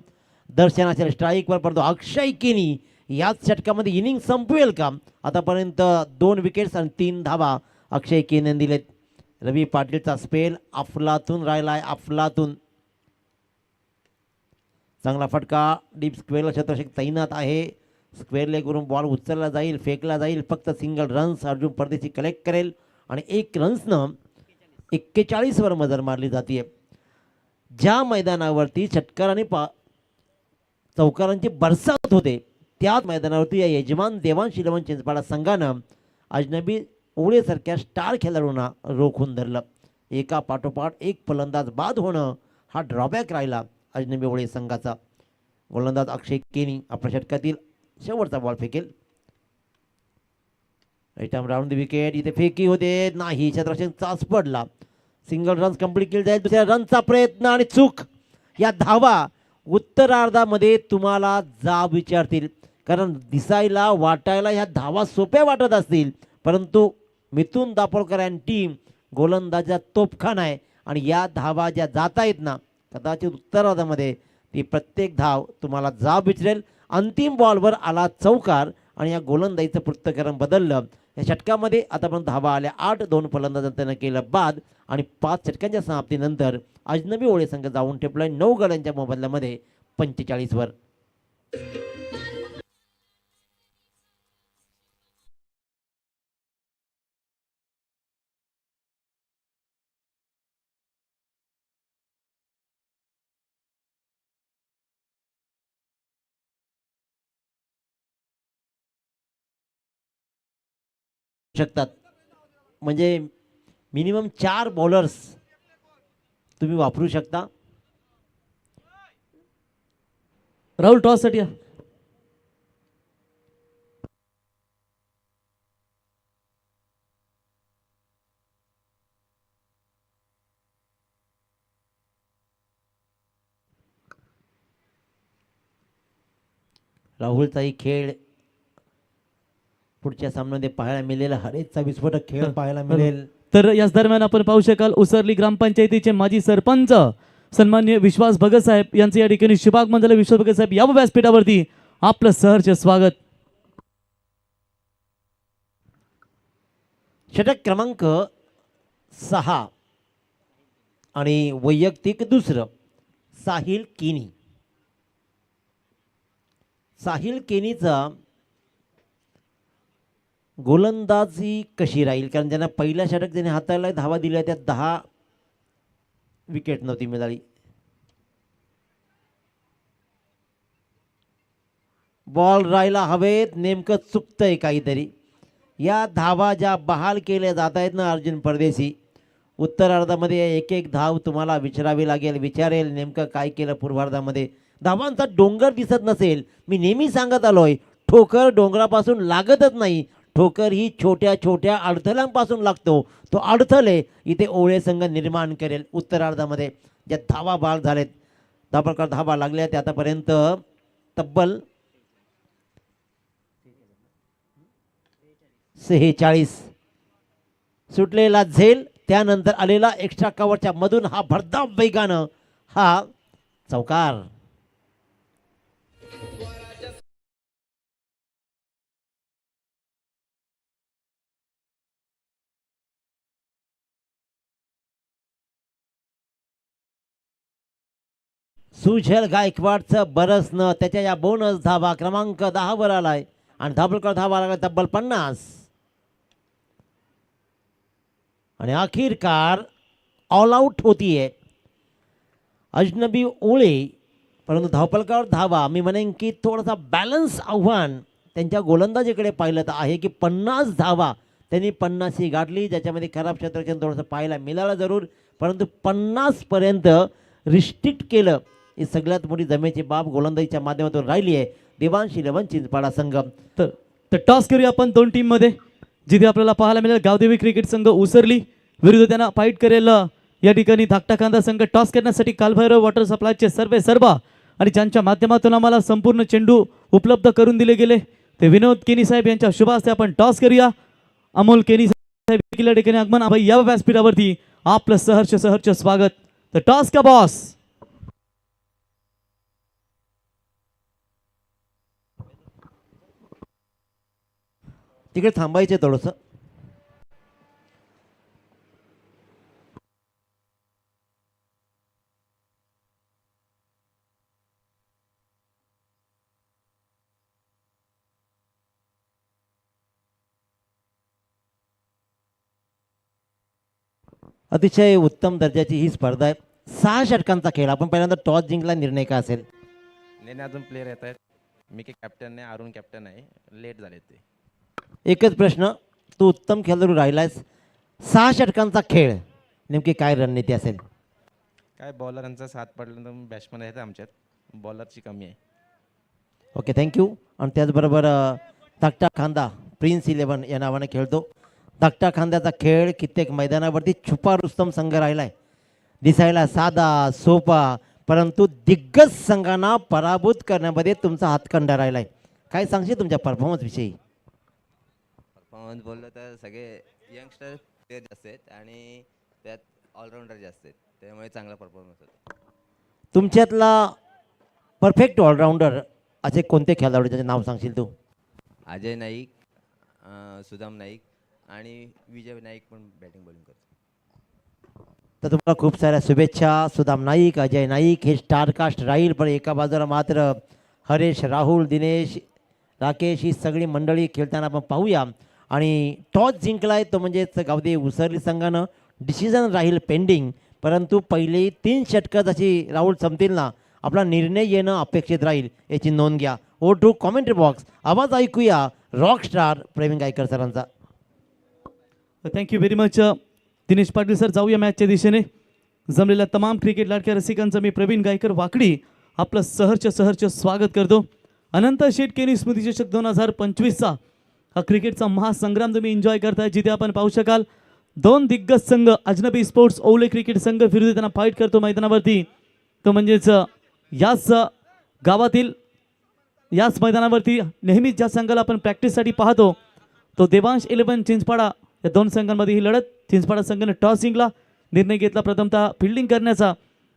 दर्शन असेल स्ट्राईकवर, परंतु अक्षय केनी याच षटकामध्ये इनिंग संपवेल का? आतापर्यंत 2 विकेट्स आणि 3 धावा अक्षय केनीने दिलेत. रवी पाटीलचा स्पेल अफलातून राहिलाय, अफलातून. चांगला फटका डीप स्क्वेअरला क्षेत्ररक्षक तैनात आहे. स्क्वेअर लेगवरून बॉल उचलला जाईल, फेकला जाईल. फक्त सिंगल रन्स अर्जुन परदेशी कलेक्ट करेल आणि 1 रन्सनं 41 वर मजर मारली जाते. ज्या मैदानावरती षटकार आणि चौकारांची बरसात होते त्याच मैदानावरती या यजमान देवांश इलेव्हन चिंचपाडा संघानं अजनबी ओळेसारख्या स्टार खेळाडूंना रोखून धरलं. एका पाठोपाठ एक फलंदाज बाद होणं हा ड्रॉबॅक राहिला अजनबी ओळे संघाचा. गोलंदाज अक्षय केनी आपल्या षटकातील शेवटचा बॉल फेकेल. Round the wicket. इथे फेकी होते नाही, क्षेत्ररक्षक चाच पडला. सिंगल रन्स कंप्लीट केली जाईल. दुसऱ्या रनचा प्रयत्न आणि चूक. या धावा उत्तरार्धामध्ये तुम्हाला जाब विचारतील, कारण दिसायला वाटायला ह्या धावा सोप्या वाटत असतील, परंतु मिथुन दापोलकर आणि टीम गोलंदाजा तोफखाना आहे आणि या धावा ज्या जात आहेत ना, कदाचित उत्तरार्धामध्ये ती प्रत्येक धाव तुम्हाला जाब विचारेल. अंतिम बॉलवर आला चौकार आणि या गोलंदाजीचं पृथ्थकरण बदललं. या षटकामध्ये आतापर्यंत धावा आल्या 8. 2 फलंदाजांनी त्यानं केलं बाद आणि 5 षटकांच्या समाप्तीनंतर अजनबी ओळे संघ जाऊन ठेपलाय 9 गड्यांच्या मोबदल्यामध्ये 45 वर. शकतात म्हणजे मिनिमम 4 बॉलर्स तुम्ही वापरू शकता. राहुल टॉससाठी या. राहुलचाही खेळ पुढच्या सामन्यामध्ये पाहायला मिळेल. हरेकचा विस्फोटक खेळ पाहायला मिळेल. तर याच दरम्यान आपण पाहू शकाल उसरली ग्रामपंचायतीचे माजी सरपंच सन्मान्य विश्वास भगत साहेब यांचे या ठिकाणी शुभागमन झालं. विश्वास भगत साहेब या व्यासपीठावरती आपलं सहर्ष स्वागत. षटक क्रमांक 6 आणि वैयक्तिक दुसरं साहिल केनी. साहिल केनीचा गोलंदाजी कशी राहील, कारण त्यांना पहिल्या षटक त्याने हाताळला, धावा दिल्या, त्यात 10 विकेट नव्हती मिळाली. बॉल राहिला हवेत, नेमकं चुकतंय काहीतरी. या धावा ज्या बहाल केल्या जात आहेत ना अर्जुन परदेशी, उत्तरार्धामध्ये एक एक धाव तुम्हाला विचारावी लागेल. विचारेल नेमकं काय केलं पूर्वार्धामध्ये. धावांचा डोंगर दिसत नसेल, मी नेहमी सांगत आलोय, ठोकर डोंगरापासून लागतच नाही. ठोकर ही छोट्या छोट्या अडथळ्यांपासून लागतो. तो अडथळे इथे ओळे संघ निर्माण करेल. उत्तरार्धामध्ये ज्या धावा बहाल झालेत, धापळकर धावा लागल्या त्या आतापर्यंत तब्बल 46. सुटलेला झेल, त्यानंतर आलेला एक्स्ट्रा कव्हरच्या मधून हा भरधाव वेगानं हा चौकार. सुजल गायकवाडचं बरसनं त्याच्या या बोनस धावा क्रमांक 10 वर आलाय आणि धाबळकर धावा लागला तब्बल 50. आणि अखेरकार ऑल आउट होतीये अजनबी ओळे, परंतु धावपलकावर धावा. मी म्हणेन की थोडासा बॅलन्स आव्हान त्यांच्या गोलंदाजीकडे पाहिलं तर आहे की 50 धावा त्यांनी 50 ही गाठली, ज्याच्यामध्ये खराब क्षेत्ररक्षण थोडंसं पाहायला मिळालं जरूर, परंतु 50 पर्यंत रिस्ट्रिक्ट केलं. ही सगळ्यात मोठी जमेची बाब गोलंदाजीच्या माध्यमातून राहिली आहे. देवांश 11 चिंचपाडा संघम. तर टॉस करूया आपण दोन टीम मध्ये, जिथे आपल्याला पाहायला मिळेल गावदेवी क्रिकेट संघ उसरली विरुद्ध त्यांना फाईट करेल या ठिकाणी धाकटा कांदा संघ. टॉस करण्यासाठी कालभैरव वॉटर सप्लायचे सर्वे सर्वा आणि ज्यांच्या माध्यमातून आम्हाला संपूर्ण चेंडू उपलब्ध करून दिले गेले ते विनोद केनी साहेब यांच्या शुभ हस्ते आपण टॉस करूया. अमोल केनी साहेब या ठिकाणी आगमन आपण या व्यासपीठावरती आपलं सहर्ष सहर्ष स्वागत. तर टॉस का बॉस. तिकडे थांबायचे थोडंसं. अतिशय उत्तम दर्जाची ही स्पर्धा आहे. 6 षटकांचा खेळ. आपण पहिल्यांदा टॉस जिंकला, निर्णय काय असेल? नाही अजून प्लेयर येत आहेत. मी काही कॅप्टन नाही, अरुण कॅप्टन आहे, लेट झाले ते. एकच प्रश्न, तू उत्तम खेळाडू राहिलायस, 6 षटकांचा खेळ नेमकी काय रणनीती असेल? काय बॉलरांचा साथ पडला तर बॅट्समन आहेत आमच्यात, बॉलरची कमी आहे. Okay, thank you. आणि त्याचबरोबर धाकटा खांदा प्रिन्स 11 या नावाने खेळतो. धाकटा खांद्याचा खेळ कित्येक मैदानावरती छुपा रुस्तम संघ राहिलाय. दिसायला साधा सोपा, परंतु दिग्गज संघांना पराभूत करण्यामध्ये तुमचा हातखंडा राहिलाय. काय सांगशील तुमच्या परफॉर्मन्स विषयी? परफॉर्मन्स बोललं तर सगळे यंगस्टर ते जास्त आहेत आणि त्यात ऑलराऊंडर जास्त आहेत, त्यामुळे चांगला परफॉर्मन्स होतो. तुमच्यातला परफेक्ट ऑलराऊंडर असे कोणते खेळाडू ज्याचे नाव सांगशील तू? अजय नाईक, सुदाम नाईक आणि विजय नाईक पण बॅटिंग बॉलिंग करतो. तर तुम्हाला खूप साऱ्या शुभेच्छा. सुदाम नाईक, अजय नाईक हे स्टारकास्ट राहील, पण एका बाजूला मात्र हरेश, राहुल, दिनेश, राकेश ही सगळी मंडळी खेळताना आपण पाहूया. आणि टॉस जिंकलाय तो म्हणजेच गावदे उसरली संघानं. डिसिजन राहील पेंडिंग, परंतु पहिली 3 षटकं जशी राहुल संपतील ना, आपला निर्णय येणं अपेक्षित राहील याची नोंद घ्या. ओ टू कॉमेंट्री बॉक्स आवाज ऐकूया रॉक स्टार प्रवीण गायकर सरांचा. Thank you very much Dinesh Patil sir. जाऊया मॅचच्या दिशेने. जमलेल्या तमाम क्रिकेट लाडक्या रसिकांचं मी प्रवीण गायकर वाकडी आपलं सहर्ष स्वागत करतो. अनंत शेट केनी स्मृती चषक 2025चा हा क्रिकेटचा महासंग्राम तुम्ही एन्जॉय करताय, जिथे आपण पाहू शकाल 2 दिग्गज संघ अजनबी स्पोर्ट्स ओवले क्रिकेट संघ विरुद्ध त्यांना फाईट करतो मैदानावरती. तो म्हणजेच याच गावातील याच मैदानावरती नेहमीच ज्या संघाला आपण प्रॅक्टिससाठी पाहतो तो देवांश 11 चिंचपाडा. या 2 संघांमध्ये ही लढत. चिंचपाडा संघाने टॉस जिंकला, निर्णय घेतला प्रथमतः फिल्डिंग करण्याचा,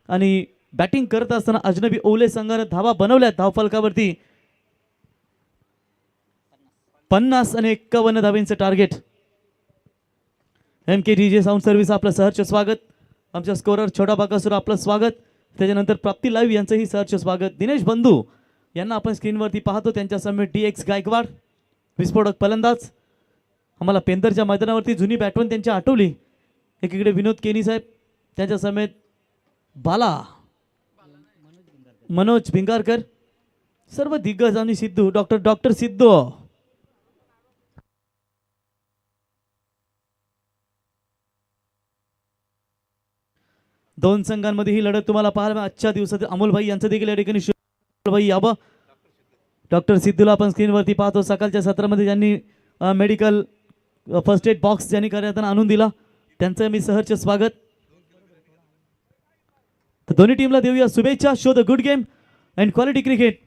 आणि बॅटिंग करत असताना अजनबी ओवले संघाने धावा बनवल्या धावफलकावरती 50 आणि 51 धावेंचं टार्गेट. MKDJ साऊंड सर्व्हिस आपलं सहर्ष स्वागत. आमच्या स्कोरर छोटा बाकासूर आपलं स्वागत. त्याच्यानंतर प्राप्ती लाईव्ह यांचंही सहर्ष स्वागत. दिनेश बंधू यांना आपण स्क्रीनवरती पाहतो, त्यांच्या समेत DX गायकवाड विस्फोटक फलंदाज. आम्हाला पेंदरच्या मैदानावरती जुनी बॅटवन त्यांची आठवली. एकीकडे विनोद केनी साहेब, त्यांच्या समेत बाला मनोज भिंगारकर, सर्व दिग्गज आणि सिद्धू डॉक्टर सिद्धू. दोन संघांमध्ये ही लढत तुम्हाला पाहायला आजच्या दिवसात अमोलभाई यांचं देखील या ठिकाणी भाई यावं. डॉक्टर सिद्धूला आपण स्क्रीनवरती पाहतो. सकाळच्या सत्रामध्ये ज्यांनी मेडिकल फर्स्ट एड बॉक्स ज्यांनी करताना आणून दिला त्यांचं मी सहर्ष स्वागत. तर दोन्ही टीमला देऊया शुभेच्छा. Show the good game and quality cricket.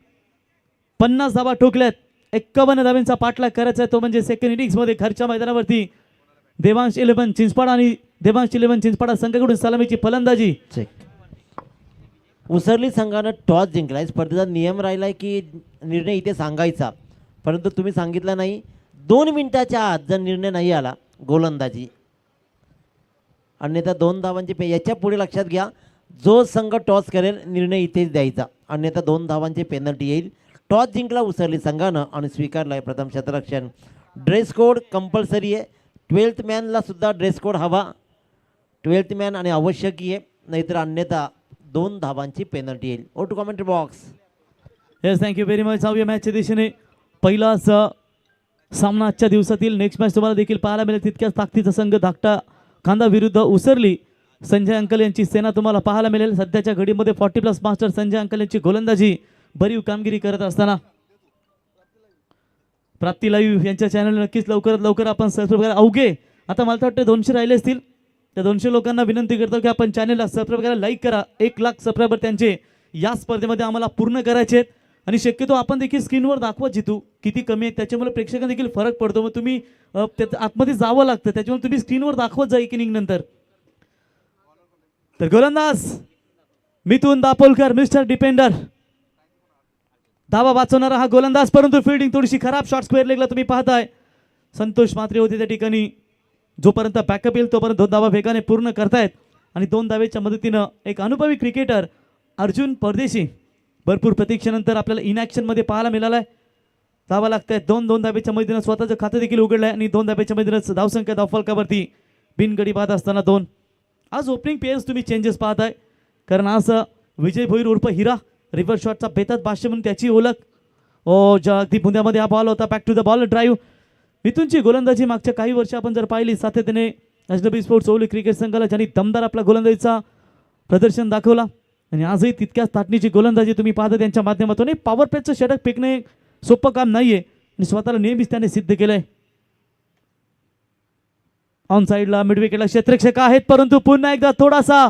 50 धावा ठोकल्यात, 51 धावांचा पाठलाग करायचा आहे, तो म्हणजे सेकंड इनिंग्समध्ये घरच्या मैदानावरती देवांश 11 चिंचपाडा आणि देवांश 11 चिंचपाडा संघाकडून सलामीची फलंदाजी. उसरली संघानं टॉस जिंकलाय. स्पर्धेचा नियम राहिलाय की निर्णय इथे सांगायचा, परंतु तुम्ही सांगितलं नाही. 2 मिनिटाच्या आत जर निर्णय नाही आला गोलंदाजी, अन्यथा 2 धावांचे याच्या पुढे लक्षात घ्या, जो संघ टॉस करेल निर्णय इथेच द्यायचा, अन्यथा 2 धावांचे पेनल्टी येईल. टॉस जिंकला उसरली संघानं आणि स्वीकारलाय प्रथम क्षेत्ररक्षण. ड्रेस कोड कंपल्सरी आहे. 12th मॅनला सुद्धा ड्रेस कोड हवा. 12th मॅन आणि आवश्यकी आहे, नाहीतर अन्यथा 2 धावांची पेनल्टी येईल. Over to commentary box. Yes, thank you very much. जाऊया मॅचच्या दिशेने. पहिलाच सामना आजच्या दिवसातील. नेक्स्ट मॅच तुम्हाला देखील पाहायला मिळेल. तितक्याच ताकदीचा संघ धाकटा कांदा विरुद्ध उसरली. संजय अंकल यांची सेना तुम्हाला पाहायला मिळेल. सध्याच्या घडीमध्ये 40+ मास्टर संजय अंकल यांची गोलंदाजी भरीव कामगिरी करत असताना प्राप्ती लाईव्ह यांच्या चॅनल नक्कीच लवकरात लवकर आपण सबस्क्राईब करा. अवघे आता मला तर वाटतं 200 राहिले असतील. त्या 200 लोकांना विनंती करतो की आपण चॅनलला सबस्क्राईब करा, लाईक करा. 1 लाख सबस्क्रायबर त्यांचे या स्पर्धेमध्ये आम्हाला पूर्ण करायचे आहेत. आणि शक्यतो आपण देखील स्क्रीनवर दाखवत जितू किती कमी आहे, त्याच्यामुळे प्रेक्षकांना देखील फरक पडतो. मग तुम्ही आतमध्ये जावं लागतं, त्याच्यामुळे तुम्ही स्क्रीनवर दाखवत जा 1 इनिंग नंतर. तर गोलंदाज मिथुन दापोलकर, मिस्टर डिपेंडर, धावा वाचवणारा हा गोलंदाज, परंतु फिल्डिंग थोडीशी खराब. शॉर्ट स्क्वेअर लेगला तुम्ही पाहताय संतोष म्हात्रे होते त्या ठिकाणी. जोपर्यंत बॅकअप येईल तोपर्यंत 2 धावा वेगाने पूर्ण करतायत. आणि 2 धावेच्या मदतीनं एक अनुभवी क्रिकेटर अर्जुन परदेशी भरपूर प्रतीक्षेनंतर आपल्याला इनॅक्शनमध्ये पाहायला मिळाला आहे. धावा लागतायत. 2 धावेच्या मदतीनं स्वतःचं खातं देखील उघडलं आहे आणि 2 धावेच्या मदतीनं धावसंख्या धावफलकावरती बिनगडी बाद असताना 2. आज ओपनिंग पेयर्स तुम्ही चेंजेस पाहताय, कारण आज विजय भोईर उर्फ हिरा रिव्हर्स शॉटचा बेतात भाष्य म्हणून त्याची ओळख. अगदी बुंद्यामध्ये हा बॉल होता. Back to the ball drive. मिथुनची गोलंदाजी मागच्या काही वर्ष आपण जर पाहिली सातत्याने अजनबी स्पोर्ट्स ओवली क्रिकेट संघाला ज्यांनी दमदार आपला गोलंदाजीचा प्रदर्शन दाखवला आणि आजही तितक्याच ताटणीची गोलंदाजी तुम्ही पाहता त्यांच्या माध्यमातून. पॉवर प्लेचं षटक फेकणे सोपं काम नाहीये आणि स्वतःला नेहमीच त्याने सिद्ध केलंय. ऑन साईडला मिड विकेटला क्षेत्ररक्षक आहेत, परंतु पुन्हा एकदा थोडासा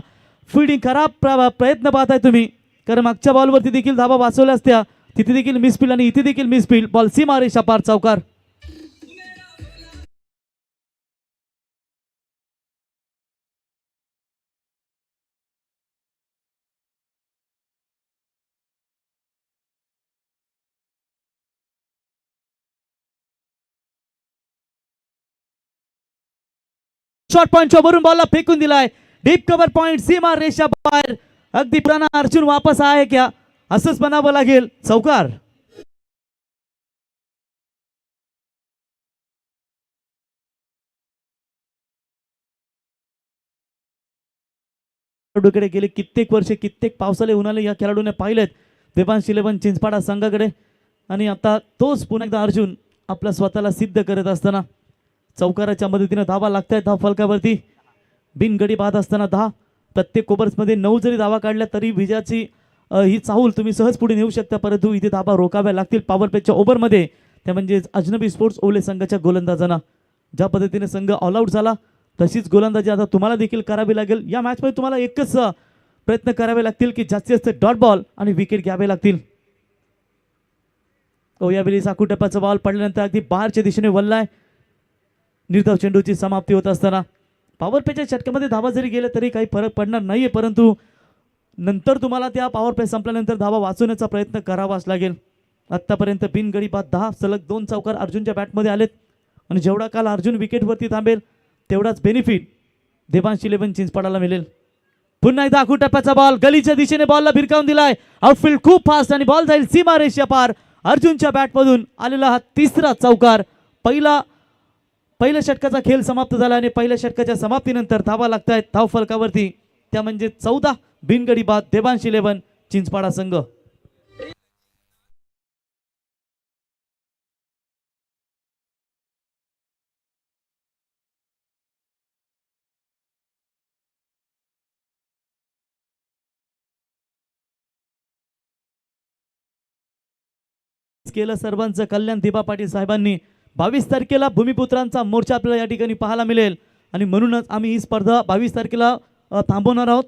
फिल्डिंग खराब प्रयत्न पाहताय तुम्ही, कारण मागच्या बॉलवरती देखील धावा वाचवल्या असत्या. तिथे देखील मिसफील्ड आणि इथे देखील मिसफील्ड. बॉल सीमा रेषा पार चौकार. शॉर्ट पॉइंटच्या वरून बॉलला फेकून दिलाय. डीप कव्हर पॉइंट, सीमा रेषा बाहेर. अगदी पुराणा अर्जुन वापस आहे क्या असंच म्हणावं लागेल. चौकार. खेळाडूकडे गेले कित्येक वर्षे कित्येक पावसाळे उन्हाळे या खेळाडूने पाहिलेत देवांश 11 चिंचपाडा संघाकडे, आणि आता तोच पुन्हा एकदा अर्जुन आपला स्वतःला सिद्ध करत असताना चौकाराच्या मदतीने धावा लागतायत. धाव फलकावरती बिनगडी बाद असताना 10, प्रत्येक ओव्हर्समध्ये 9 जरी धावा काढल्या तरी विजयाची ही चाहूल तुम्ही सहज पुढे नेऊ शकता, परंतु इथे धावा रोखाव्या लागतील पॉवर प्लेच्या ओव्हरमध्ये. त्या म्हणजे अजनबी स्पोर्ट्स ओले संघाच्या गोलंदाजांना ज्या पद्धतीने संघ ऑल आउट झाला तशीच गोलंदाजी आता तुम्हाला देखील करावी लागेल. या मॅचमध्ये तुम्हाला एकच प्रयत्न करावे लागतील की जास्तीत जास्त डॉट बॉल आणि विकेट घ्यावे लागतील. यावेळी साकुटप्पाचा बॉल पडल्यानंतर अगदी बाहेरच्या दिशेने वल्लाय. निर्धाव चेंडूची समाप्ती होत असताना पॉवर प्लेच्या षटकामध्ये धावा जरी गेल्या तरी काही फरक पडणार नाहीये, परंतु नंतर तुम्हाला त्या पॉवर प्ले संपल्यानंतर धावा वाचवण्याचा प्रयत्न करावाच लागेल. आत्तापर्यंत बिनगडी बाद 10 सलग 2 चौकार अर्जुनच्या बॅटमध्ये आलेत, आणि जेवढा काल अर्जुन विकेटवरती थांबेल तेवढाच बेनिफिट देवांश 11 चिंचपाडाला मिळेल. पुन्हा एकदा आखूटप्प्याचा बॉल गलीच्या दिशेने बॉलला भिरकावून दिलाय. आउटफील्ड खूप फास्ट आणि बॉल जाईल सीमा रेषा पार. अर्जुनच्या बॅटमधून आलेला हा तिसरा चौकार. पहिल्या षटकाचा खेळ समाप्त झाला आणि पहिल्या षटकाच्या समाप्तीनंतर धावा लागतायत धाव फलकावरती, त्या म्हणजे 14 बिनगडी बाद देवांश 11 चिंचपाडा संघ. केलं सर्वांचं कल्याण दिबा पाटील साहेबांनी. 22 तारखेला भूमिपुत्रांचा मोर्चा आपल्याला या ठिकाणी पाहायला मिळेल, आणि म्हणूनच आम्ही ही स्पर्धा 22 तारखेला थांबवणार आहोत,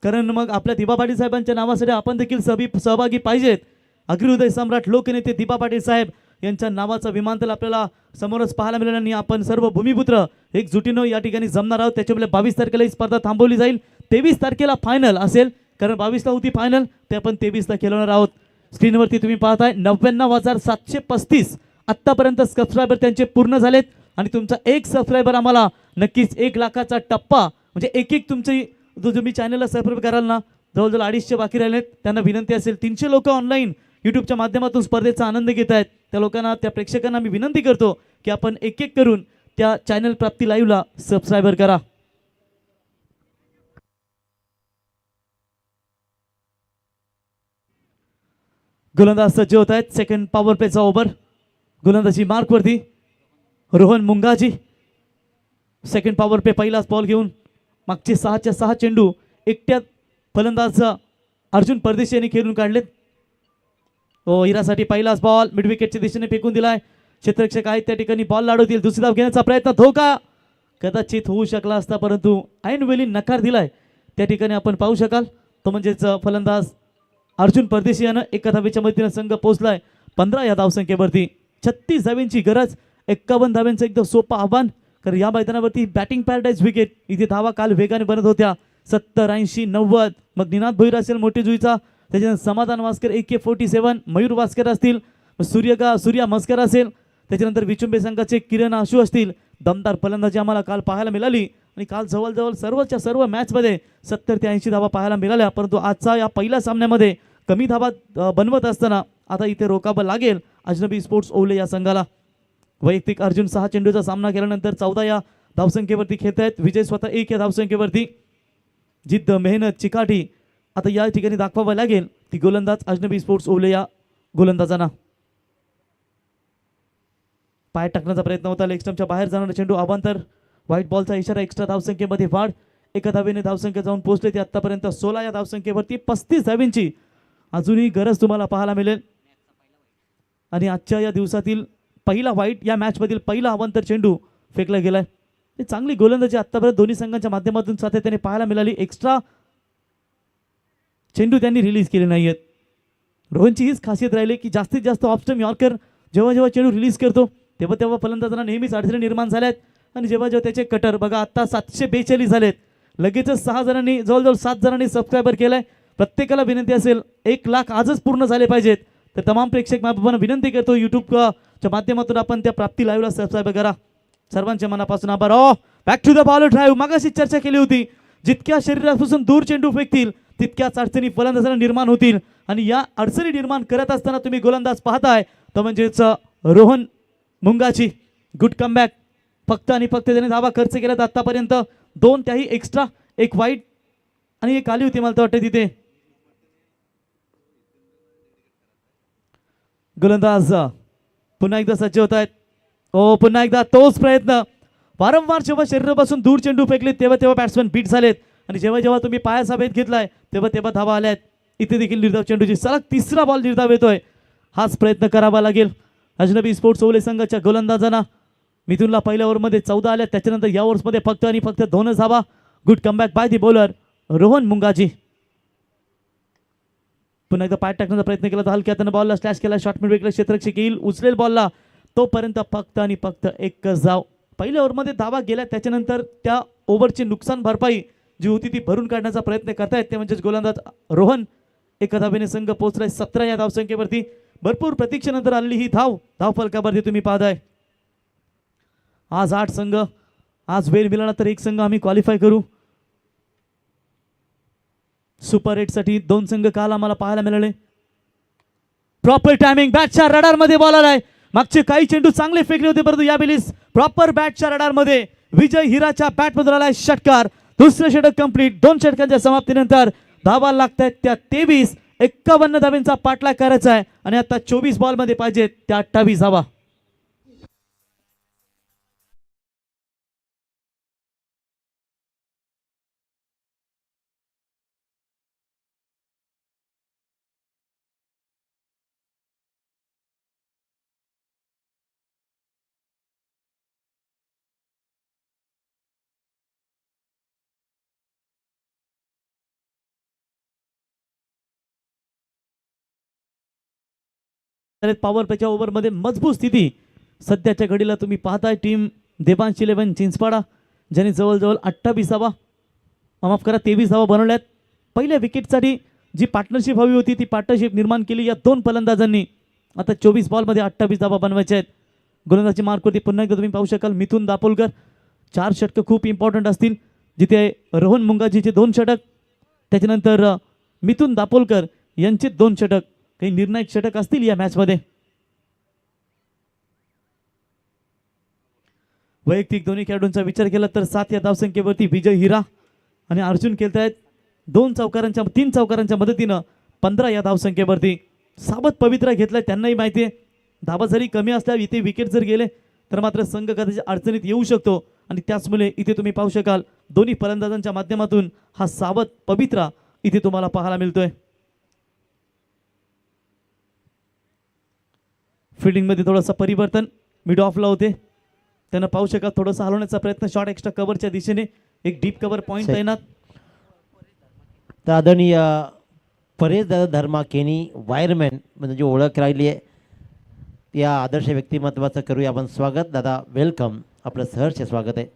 कारण मग आपल्या दिबा पाटील साहेबांच्या नावासाठी आपण देखील सहभागी पाहिजेत. अग्रहृदय सम्राट लोकनेते दिबा पाटील साहेब यांच्या नावाचं विमानतळ आपल्याला समोरच पाहायला मिळेल, आणि आपण सर्व भूमिपुत्र एकजुटीनं या ठिकाणी जमणार आहोत. त्याच्यामुळे 22 तारखेला ही स्पर्धा थांबवली जाईल. 23 तारखेला फायनल असेल, कारण 22ला होती फायनल, ते आपण 23ला खेळवणार आहोत. स्क्रीनवरती तुम्ही पाहताय 99,735 आत्तापर्यंत सबस्क्रायबर त्यांचे पूर्ण झालेत, आणि तुमचा एक सबस्क्रायबर आम्हाला नक्कीच 1 लाखाचा टप्पा, म्हणजे एक तुमची जो तुम्ही चॅनलला सबस्क्राईब कराल ना, जवळजवळ 250 बाकी राहिलेत. त्यांना विनंती असेल, 300 लोक ऑनलाईन यूट्यूबच्या माध्यमातून स्पर्धेचा आनंद घेत आहेत. त्या लोकांना, त्या प्रेक्षकांना मी विनंती करतो की आपण एक करून त्या चॅनल प्राप्ती लाईव्हला सबस्क्रायबर करा. गोलंदाज सज्ज होत आहेत. सेकंड पॉवर प्लेचा ओव्हर गोलंदाजी मार्कवरती Rohan Mungaji. Second power play पहिलाच बॉल घेऊन मागचे 6च्या 6 चेंडू एकट्या फलंदाज अर्जुन परदेशी यांनी खेळून काढलेत. हिरासाठी पहिलाच बॉल मिड विकेटच्या दिशेने फेकून दिलाय. क्षेत्ररक्षक आहेत त्या ठिकाणी बॉल लाडवतील. दुसरी धाव घेण्याचा प्रयत्न, धोका कदाचित होऊ शकला असता, परंतु ऐनवेळी नकार दिलाय त्या ठिकाणी आपण पाहू शकाल. तो म्हणजेच फलंदाज अर्जुन परदेशी यानं एका धावेच्या मदतीने संघ पोहोचलाय 15 या धावसंख्येवरती. 36 धाव्यांची गरज, 51 धाव्यांचं एकदम सोपं आव्हान, कारण या मैदानावरती बॅटिंग पॅराडाईज विकेट. इथे धावा काल वेगाने बनत होत्या 70, 80, 90. मग निनाद भोईर असेल मोठी जुईचा, त्याच्यानंतर समाधान वास्कर AK47, मयूर वास्कर असतील, सूर्या मस्कर असेल, त्याच्यानंतर विचुंबे संघाचे किरण आशू असतील. दमदार फलंदाजी आम्हाला काल पाहायला मिळाली, आणि काल जवळजवळ सर्वच्या सर्व मॅचमध्ये 70 ते 80 धावा पाहायला मिळाल्या. परंतु आजचा या पहिल्या सामन्यामध्ये कमी धावा बनवत असताना आता इथे रोकावं लागेल अजनबी स्पोर्ट्स ओले या संघाला. वैयक्तिक अर्जुन 6 चेंडूचा सामना केल्यानंतर 14 या धावसंख्येवरती खेळत आहेत. विजय स्वतः 1 या धावसंख्येवरती. जिद्द, मेहनत, चिकाटी आता या ठिकाणी दाखवावं लागेल ती गोलंदाज अजनबी स्पोर्ट्स ओले या गोलंदाजांना. पाय टाकण्याचा प्रयत्न होता, लेग स्टंपच्या बाहेर जाणारा चेंडू अवांतर. व्हाईट बॉलचा इशारा, एक्स्ट्रा धावसंख्येमध्ये वाढ. एका धावेने धावसंख्या जाऊन पोहोचले ते आतापर्यंत 16 या धावसंख्येवरती. 35 धावेंची अजूनही गरज तुम्हाला पाहायला मिळेल, आणि आजच्या या दिवसातील पहिला व्हाईट या मॅचमधील पहिला अवांतर चेंडू फेकला गेलाय. ही चांगली गोलंदाजी आतापर्यंत दोन्ही संघांच्या माध्यमातून सातत्याने पाहायला मिळाली. एक्स्ट्रा चेंडू त्यांनी रिलीज केले नाहीयेत. रोहनची हीच खासियत राहिली की जास्तीत जास्त ऑफस्टम यॉर्कर जेव्हा जेव्हा चेंडू रिलीज करतो तेव्हा तेव्हा फलंदाजांना नेहमीच अडचणी निर्माण झाल्यात, आणि जेव्हा जेव्हा त्याचे कटर बघा आता 742 झालेत. लगेचच 6 जणांनी, जवळजवळ 7 जणांनी सबस्क्रायबर केलाय. प्रत्येकाला विनंती असेल 1 लाख आजच पूर्ण झाले पाहिजेत, तर तमाम प्रेक्षक बाबांना विनंती करतो यूट्यूबच्या माध्यमातून आपण त्या प्राप्ती लाईव्हला सबस्क्राईब करा. सर्वांच्या मनापासून आभार. Back to the ball drive. मागाशी चर्चा केली होती जितक्या शरीरापासून दूर चेंडू फेकतील तितक्याच अडचणी फलंदाजांना निर्माण होतील आणि या अडचणी निर्माण करत असताना तुम्ही गोलंदाज पाहताय तो म्हणजेच रोहन मुंगाची. Good comeback. फक्त आणि फक्त त्याने धावा खर्च केल्यात आतापर्यंत 2, त्याही एक्स्ट्रा, एक वाईट आणि एक आली होती मला तर वाटतं तिथे. गोलंदाज पुन्हा एकदा सज्ज होत आहेत. पुन्हा एकदा तोच प्रयत्न. वारंवार जेव्हा शरीरापासून दूर चेंडू फेकले तेव्हा बॅट्समॅन बीट झालेत आणि जेव्हा तुम्ही पायाचा भेद घेतलाय तेव्हा धावा आल्यात. इथे देखील निर्धाव चेंडूची सलग तिसरा बॉल निर्धाव येतोय. हाच प्रयत्न करावा लागेल अजनबी स्पोर्ट्स ओवले संघाच्या गोलंदाजांना. मिथुनला पहिल्या ओव्हरमध्ये 14 आल्या, त्याच्यानंतर या ओव्हर्समध्ये फक्त आणि फक्त 2 धावा. Good comeback by the bowler Rohan Mungaji. पुन्हा एकदा पाय टाकण्याचा प्रयत्न केला तर हलक्या त्यानं बॉलला स्लॅश केला. शॉर्ट मिड विकेटला क्षेत्ररक्षक येईल, उचलेल बॉलला, तोपर्यंत फक्त आणि फक्त एकच धाव. पहिल्या ओव्हरमध्ये धावा गेल्या, त्याच्यानंतर त्या ओव्हरची नुकसान भरपाई जी होती ती भरून काढण्याचा प्रयत्न करतायत ते म्हणजेच गोलंदाज रोहन. एका धावेने संघ पोहोचलाय 17 या धावसंख्येवरती. भरपूर प्रतीक्षेनंतर आलेली ही धाव फलकावरती तुम्ही पाहताय. आज 8 संघ, आज वेळ मिळाला तर 1 संघ आम्ही क्वालिफाय करू. सुपर 8 साठी 2 संघ काल आम्हाला पाहायला मिळाले. प्रॉपर टायमिंग, बॅटच्या रडार मध्ये बॉल आलाय. मागचे काही चेंडू चांगले फेकले होते परंतु या बेलीस प्रॉपर बॅटच्या रडार मध्ये विजय हिराच्या बॅट मधून आलाय षटकार. दुसरे षटक कंप्लीट. 2 षटकांच्या समाप्तीनंतर धावा लागतायत त्या 23. 51 धावांचा पाठलाग करायचा आहे आणि आता 24 बॉल मध्ये पाहिजेत त्या 28 धावा. पॉवर प्लेच्या ओव्हरमध्ये मजबूत स्थिती सध्याच्या घडीला तुम्ही पाहताय. टीम देवांश 11 चिंचपाडा ज्यांनी जवळजवळ 28 धावा, माफ करा 23 धावा बनवल्यात. पहिल्या विकेटसाठी जी पार्टनरशिप हवी होती ती पार्टनरशिप निर्माण केली या 2 फलंदाजांनी. आता 24 बॉलमध्ये 28 धावा बनवायच्या आहेत. गोलंदाजी मार्कवरती पुन्हा एकदा तुम्ही पाहू शकाल मिथुन दापोलकर. 4 षटकं खूप इम्पॉर्टंट असतील, जिथे रोहन मुंगाजीचे 2 षटक, त्याच्यानंतर मिथुन दापोलकर यांचे 2 षटक काही निर्णायक षटक असतील या मॅच मध्ये. वैयक्तिक दोन्ही खेळाडूंचा विचार केला तर 7 या धावसंख्येवरती विजय हिरा आणि अर्जुन खेळतायत 3 चौकारांच्या मदतीनं 15 या धावसंख्येवरती. साबत पवित्रा घेतलाय, त्यांनाही माहिती आहे धावा जरी कमी असल्या इथे विकेट जर गेले तर मात्र संघ कदाचित अडचणीत येऊ शकतो आणि त्याचमुळे इथे तुम्ही पाहू शकाल दोन्ही फलंदाजांच्या माध्यमातून हा सावध पवित्रा इथे तुम्हाला पाहायला मिळतोय. फिल्डिंग मध्ये थोडंसं परिवर्तन मिड ऑफला होते, त्यांना पाहू शकाल थोडंसं हलवण्याचा प्रयत्न शॉर्ट एक्स्ट्रा कव्हरच्या दिशेने. एक डीप कव्हर पॉईंट तैनात. तर आदरणीय परेश दादा धर्मा केनी वायरमॅन म्हणजे जी ओळख राहिली आहे या आदर्श व्यक्तिमत्वाचं करूया आपण स्वागत. दादा वेलकम, आपलं सहर्ष स्वागत आहे.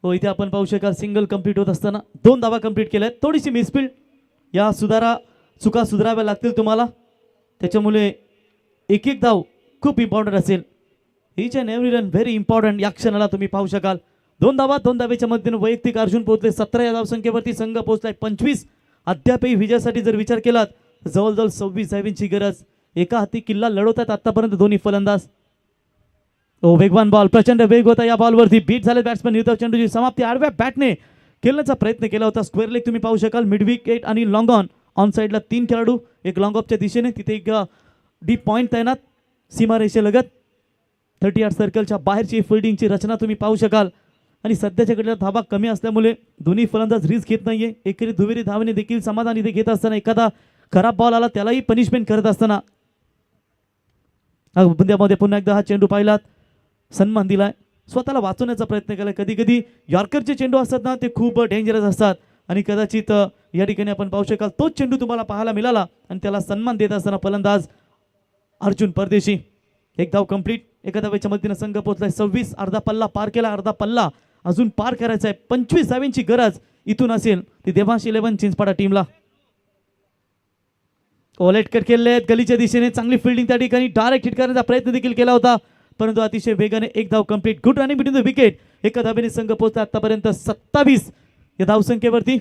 हो, इथे आपण पाहू शकाल सिंगल कंप्लीट होत असताना 2 धावा कंप्लीट केल्या. थोडीशी मिसफील्ड, या चुका सुधाराव्या लागतील तुम्हाला, त्याच्यामुळे एक धाव खूप इम्पॉर्टंट असेल. Each and every run very important. या क्षणाला तुम्ही पाहू शकाल 2 धावेच्या मदतीने वैयक्तिक अर्जुन पोहोचले 17 या धावसंख्येवरती. संघ पोहोचलाय 25. अद्यापही विजयासाठी जर विचार केलात जवळजवळ 26 धावांची गरज. एका हाती किल्ला लढवतात आतापर्यंत दोन्ही फलंदाज. वेगवान बॉल, प्रचंड वेग होता या बॉलवरती. बीट झाले बॅट्समन. निर्धाव चेंडूची समाप्ती आडव्या बॅटने खेळण्याचा प्रयत्न केला होता. स्क्वेअर लेग तुम्ही पाहू शकाल. मिड विकेट आणि लॉंग ऑन साईडला 3 खेळाडू, एक लॉंग ऑफच्या दिशेने, तिथे एक डीप पॉईंट तैनात सीमारेषेलगत. 30 यार्ड सर्कलच्या बाहेरची फिल्डिंगची रचना तुम्ही पाहू शकाल. आणि सध्याच्या कडे धावा कमी असल्यामुळे दोन्ही फलंदाज रिस्क घेत नाहीये. एकेरी दुहेरी धावेने देखील समाधान इथे घेत असताना एखादा खराब बॉल आला त्यालाही पनिशमेंट करत असताना मध्ये पुन्हा एकदा हा चेंडू पाहिलात, सन्मान दिलाय, स्वतःला वाचवण्याचा प्रयत्न केला. कधी कधी यॉर्करचे चेंडू असतात ना ते खूप डेंजरस असतात आणि कदाचित या ठिकाणी आपण पाहू शकाल तोच चेंडू तुम्हाला पाहायला मिळाला आणि त्याला सन्मान देत असताना फलंदाज अर्जुन परदेशी. एक धाव कंप्लीट. एका धावेच्या मदतीने संघ पोहोचलाय 26. अर्धा पल्ला पार केला, अर्धा पल्ला अजून पार करायचा आहे. 25 धावांची गरज इथून असेल ती देवांश 11 चिंचपाडा टीमला. ओलेटकर केले आहेत गलीच्या दिशेने, चांगली फिल्डिंग त्या ठिकाणी, डायरेक्ट हिट करण्याचा प्रयत्न देखील केला होता, परंतु अतिशय वेगाने एक धाव complete. Good running between the wicket. एका धावेने संघ पोहोचला आतापर्यंत 27 या धावसंख्येवरती.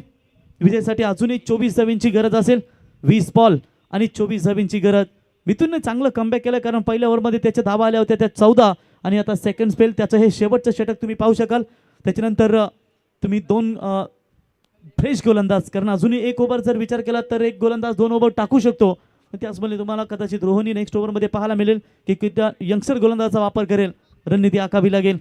विजयासाठी अजूनही 24 धावींची गरज असेल. 20 बॉल आणि 24 धावींची गरज. मिथुनने चांगलं कमबॅक केलं, कारण पहिल्या ओव्हरमध्ये त्याच्या धावा आल्या होत्या त्या 14 आणि आता सेकंड स्पेल त्याचं हे शेवटचं षटक तुम्ही पाहू शकाल. त्याच्यानंतर तुम्ही 2 फ्रेश गोलंदाज, कारण अजूनही एक ओव्हर जर विचार केला तर एक गोलंदाज 2 ओव्हर टाकू शकतो. त्याचमुळे तुम्हाला कदाचित रोहनी नेक्स्ट ओव्हरमध्ये पाहायला मिळेल की किती यंगस्टर गोलंदाजाचा वापर करेल, रणनीती आखावी लागेल.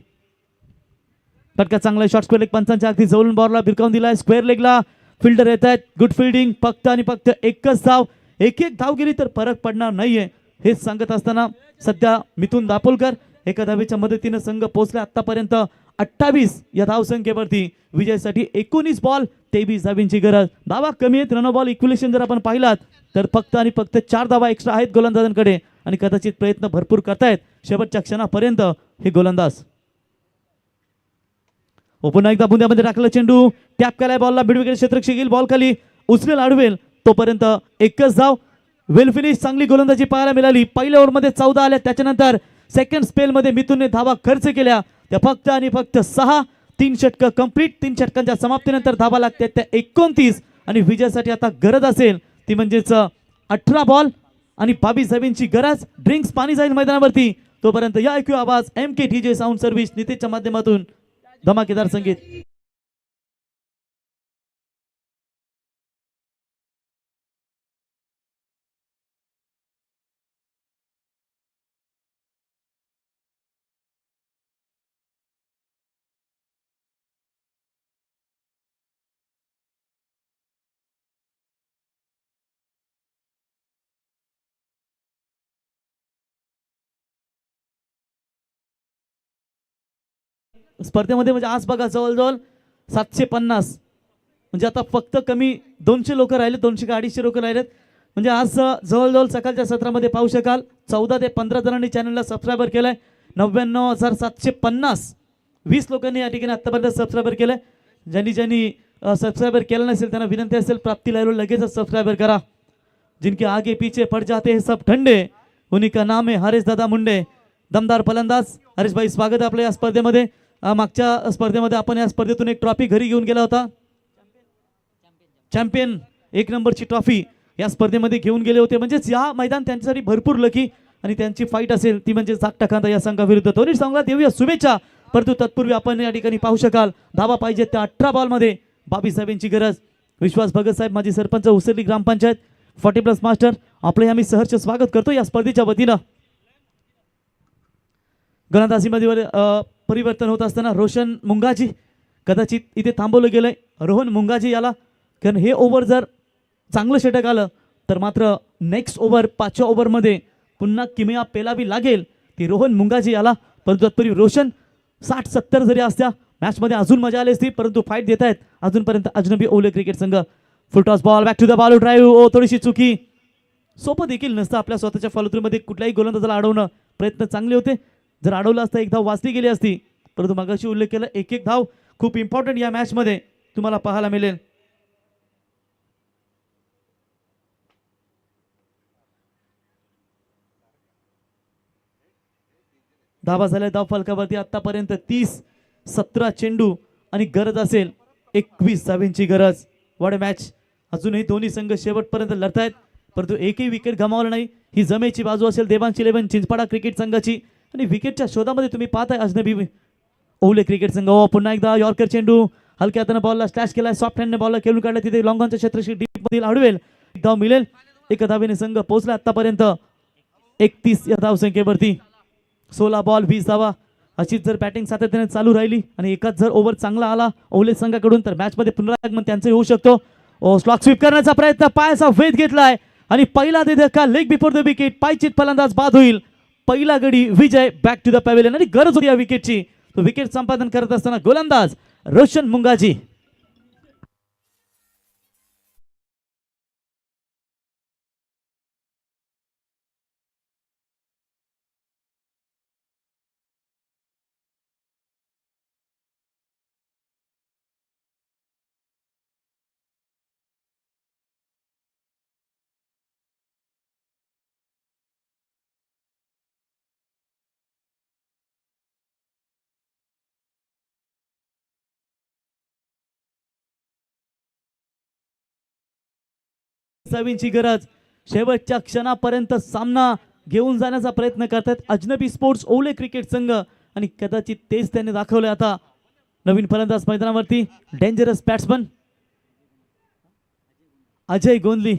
फटका चांगला शॉर्ट स्क्वेअर लेग पंचांच्या अगदी जवळून बॉलला भिरकावून दिलाय. स्क्वेअर लेगला फिल्डर येत आहेत. Good fielding. फक्त आणि फक्त एकच धाव. एक धाव गेली तर फरक पडणार नाहीये हेच सांगत असताना सध्या मिथुन दापोलकर एका धावेच्या मदतीने संघ पोहोचला आतापर्यंत 28 या धावसंख्येवरती. विजयासाठी 19 बॉल 23 धावींची गरज. धावा कमी आहेत. रन बॉल इक्विलेशन जर आपण पाहिलात तर फक्त आणि फक्त 4 धावा एक्स्ट्रा आहेत गोलंदाजांकडे आणि कदाचित प्रयत्न भरपूर करतायत शेवटच्या क्षणापर्यंत हे गोलंदाज. पुन्हा एकदा बुंद्यामध्ये टाकलं चेंडू. टॅप केलाय बॉलला. मिडविकेट क्षेत्ररक्षक येईल, बॉल खाली उचलेल, अडवेल, तोपर्यंत एकच धाव. वेल फिनिश. चांगली गोलंदाजी पाहायला मिळाली. पहिल्या ओव्हरमध्ये 14 आल्या, त्याच्यानंतर सेकंड स्पेलमध्ये मिथुनने धावा खर्च केल्या त्या फक्त आणि फक्त 6. 3 षटकं कंप्लीट. 3 षटकांच्या समाप्तीनंतर धावा लागतात त्या 29 आणि विजयासाठी आता गरज असेल ती म्हणजेच 18 बॉल आणि 22 धावींची गरज. ड्रिंक्स पाणी जाईल मैदानावरती, तोपर्यंत या ऐकू आवाज MKTJ साऊंड सर्व्हिस नितेशच्या माध्यमातून धमाकेदार संगीत. स्पर्धेमध्ये म्हणजे आज बघा जवळजवळ 750 म्हणजे आता फक्त कमी 200 लोक राहिले, 200 का 250 लोक राहिलेत. म्हणजे आज जवळजवळ सकाळच्या सत्रामध्ये पाहू शकाल 14 ते 15 जणांनी चॅनलला सबस्क्रायबर केलंय. 99,750 20 लोकांनी या ठिकाणी आतापर्यंत सबस्क्रायबर केलंय. ज्यांनी सबस्क्रायबर केलं नसेल त्यांना विनंती असेल प्राप्ती लाईव्ह लगेचच सबस्क्रायबर करा. जिनके आगे पीछे पड़ जाते हैं सब ठंडे, उन्हीं का नाम है हरीश दादा मुंडे. दमदार फलंदाज हरीश भाई, स्वागत आहे आपल्या या स्पर्धेमध्ये. मागच्या स्पर्धेमध्ये आपण या स्पर्धेतून एक ट्रॉफी घरी घेऊन गेला होता. चॅम्पियन 1 नंबरची ट्रॉफी या स्पर्धेमध्ये घेऊन गेले होते. म्हणजेच या मैदान त्यांच्यासाठी भरपूर लकी आणि त्यांची फाईट असेल ती म्हणजे धाकटा कांदा या संघाविरुद्ध. दोन्ही संघाला देऊया शुभेच्छा. परंतु तत्पूर्वी आपण या ठिकाणी पाहू शकाल धावा पाहिजे त्या 18 बॉलमध्ये 22 धावांची गरज. विश्वास भगत साहेब माजी सरपंच उसरली ग्रामपंचायत 40+ मास्टर आपले आम्ही सहर्ष स्वागत करतो या स्पर्धेच्या वतीनं. गोलंदाजीमध्ये परिवर्तन होत असताना रोशन मुंगाजी कदाचित इथे थांबवलं गेलंय. रोहन मुंगाजी याला, कारण हे ओव्हर जर चांगलं षटक आलं तर मात्र नेक्स्ट ओव्हर 5व्या ओव्हरमध्ये पुन्हा किमया पेलावी लागेल ती रोहन मुंगाजी याला. परंतु तत्पूर्वी रोशन 60-70 जरी असत्या मॅचमध्ये अजून मजा आली असती, परंतु फाईट देत आहेत अजूनपर्यंत अजनबी ओले क्रिकेट संघ. Full toss ball back to the ball drive. थोडीशी चुकी. सोपं देखील नसतं आपल्या स्वतःच्या फॉलोथ्रूमध्ये कुठल्याही गोलंदाजाला अडवणं. प्रयत्न चांगले होते. जर अडवलं असतं एक धाव वाचली गेली असती, परंतु मागाशी उल्लेख केला एक धाव खूप इम्पॉर्टंट या मॅचमध्ये तुम्हाला पाहायला मिळेल. धावा झाल्या धाव फलकावरती आतापर्यंत 30-17 चेंडू आणि गरज असेल 21 धावांची गरज. What match. अजूनही दोन्ही संघ शेवटपर्यंत लढतायत, परंतु एकही विकेट गमावलं नाही. ही जमेची बाजू असेल देवांची 11 चिंचपाडा क्रिकेट संघाची आणि विकेटच्या शोधामध्ये तुम्ही पाहताय अजनबी ओले क्रिकेट संघ. पुन्हा एकदा यॉर्कर चेंडू हलक्या हाताने बॉलला स्लॅश केलाय. सॉफ्ट हँडने बॉलला खेळून काढला. तिथे लॉंग ऑनच्या क्षेत्राशी डीप मधील अडवेल. एक धाव मिळेल. एका धावेने संघ पोहोचला आतापर्यंत 31 या धावसंख्येवरती. 16 बॉल 20 धावा. अशीच जर बॅटिंग सातत्याने चालू राहिली आणि एकाच जर ओव्हर चांगला आला ओले संघाकडून तर मॅचमध्ये पुनरागमन त्यांचं होऊ शकतो. स्लॉक स्वीप करण्याचा प्रयत्न, पायाचा वेध घेतलाय आणि पहिला धक्का लेग बिफोर द विकेट. पायचित फलंदाज बाद होईल. पहिला गडी विजय बॅक टू द पॅव्हेलियन आणि गरज होती या विकेटची. तो विकेट संपादन करत असताना गोलंदाज रोशन मुंगाजी. धावींची गरज. शेवटच्या क्षणापर्यंत सामना घेऊन जाण्याचा प्रयत्न करतात अजनबी स्पोर्ट्स ओवले क्रिकेट संघ आणि कदाचित तेच त्यांनी दाखवले. आता नवीन फलंदाज मैदानावरती डेंजरस बॅट्समन अजय गोंदली.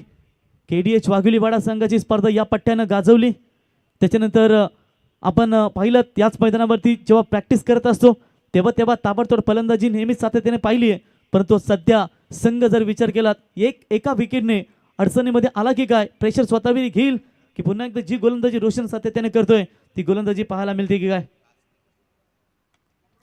KDH वाघुलीवाडा संघाची स्पर्धा या पट्ट्यानं गाजवली. त्याच्यानंतर आपण पाहिलं याच मैदानावरती जेव्हा प्रॅक्टिस करत असतो तेव्हा ताबडतोब फलंदाजी नेहमीच सातत्याने पाहिली आहे. परंतु सध्या संघ जर विचार केला एका विकेटने अडचणीमध्ये आला की काय, प्रेशर स्वतःवर घेईल की पुन्हा एकदा जी गोलंदाजी रोशन सातत्याने करतोय ती गोलंदाजी पाहायला मिळते की काय.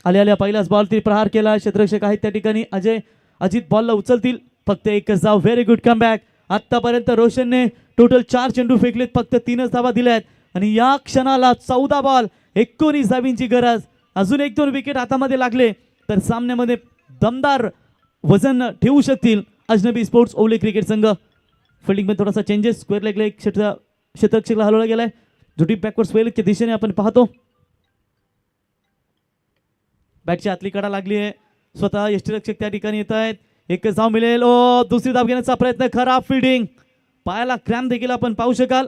आल्या पहिल्याच बॉलती प्रहार केला. क्षेत्ररक्षक आहेत त्या ठिकाणी अजित बॉलला उचलतील. फक्त एकच धाव. Very good comeback. आतापर्यंत रोशनने टोटल 4 चेंडू फेकलेत, फक्त 3च धावा दिल्यात आणि या क्षणाला 14 बॉल 19 धावींची गरज. अजून 1-2 विकेट हातामध्ये लागले तर सामन्यामध्ये दमदार वजन ठेवू शकतील अजनबी स्पोर्ट्स ओवले क्रिकेट संघ. फिल्डिंगमध्ये थोडासा चेंजेस. स्क्वेअर लेगला एक क्षेत्ररक्षकला हलवला गेलाय. जुटी बॅकवर्ड स्क्वेअरच्या दिशेने आपण पाहतो. बॅटची आतली कडा लागली आहे. स्वतः यष्टीरक्षक त्या ठिकाणी येत आहेत. एकच धाव मिळेल. दुसरी धाव घेण्याचा प्रयत्न. खराब फिल्डिंग. पायाला क्रॅम्प देखील आपण पाहू शकाल.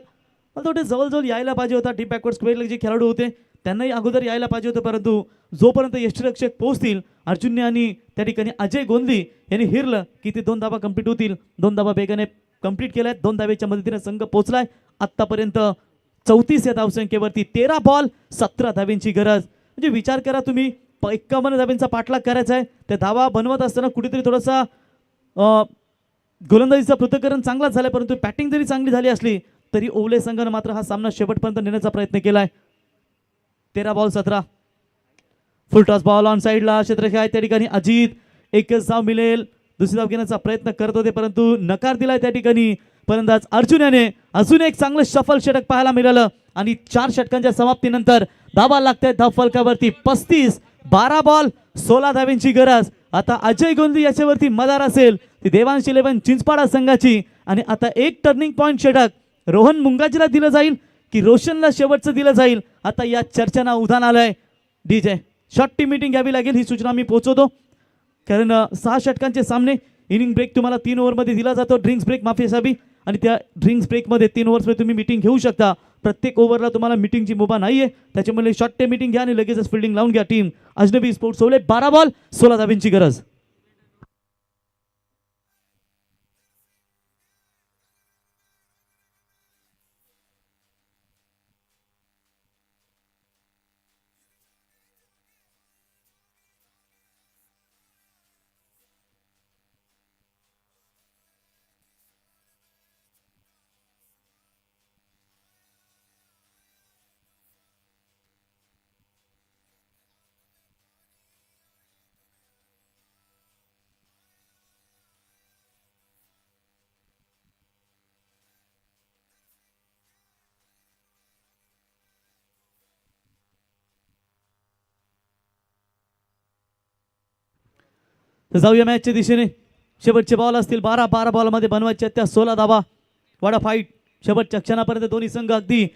थोडे जवळजवळ यायला पाहिजे होता. डीप बॅकवर्ड स्क्वेअर जे खेळाडू होते त्यांनाही अगोदर यायला पाहिजे होतं, परंतु जोपर्यंत यष्टीरक्षक पोहोचतील अर्जुनने आणि त्या ठिकाणी अजय गोंदली यांनी हिरलं की ते 2 धावा कंप्लीट होतील. 2 धावा बेगाने कंप्लीट केल्यात. 2 धावेच्या मदतीने संघ पोहोचलाय आतापर्यंत 34 या धावसंख्येवरती. 13 बॉल 17 धावेंची गरज. म्हणजे विचार करा तुम्ही 51 धावेंचा पाठलाग करायचा आहे. त्या धावा बनवत असताना कुठेतरी थोडासा गोलंदाजीचं पृथक्करण चांगलाच झालं, परंतु बॅटिंग जरी चांगली झाली असली तरी ओवले संघानं मात्र हा सामना शेवटपर्यंत नेण्याचा प्रयत्न केलाय. 13 ball 17. Full toss ball on साईडला. क्षेत्ररक्षक आहे त्या ठिकाणी अजित. एकच धाव मिळेल. दुसरी धाव घेण्याचा प्रयत्न करत होते परंतु नकार दिलाय त्या ठिकाणी फलंदाज अर्जुन याने. अजून एक चांगलं शफल षटक पाहायला मिळालं आणि 4 षटकांच्या समाप्तीनंतर धावा लागतायत धाव फलकावरती. 35. 12 बॉल 16 धावेंची गरज. आता अजय गोंदली याच्यावरती मदार असेल ती देवांश 11 चिंचपाडा संघाची. आणि आता एक टर्निंग पॉइंट षटक रोहन मुंगाजीला दिलं जाईल की रोशनला शेवटचं दिलं जाईल. आता या चर्चांना उधाण आलंय. DJ शॉर्ट टीम मीटिंग घ्यावी लागेल ही सूचना मी पोहोचवतो, कारण 6 षटकांचे सामने. इनिंग ब्रेक तुम्हाला 3 ओव्हरमध्ये दिला जातो. ड्रिंक्स ब्रेक माफी असावी आणि त्या ड्रिंक्स ब्रेकमध्ये 3 ओव्हर्समध्ये तुम्ही मीटिंग घेऊ शकता. प्रत्येक ओव्हरला तुम्हाला मीटिंगची मुभा नाही आहे, त्याच्यामुळे शॉर्ट टाइम मीटिंग घ्या आणि लगेचच फिल्डिंग लावून घ्या. टीम अजनबी स्पोर्ट्स ओवले 12 बॉल 16 धावेंची गरज. जाऊया मॅचच्या दिशेने. शेवटचे बॉल असतील 12 बॉलमध्ये बनवायच्या त्या 16 धावा. वडा फाईट. शेवटच्या क्षणापर्यंत दोन्ही संघ अगदी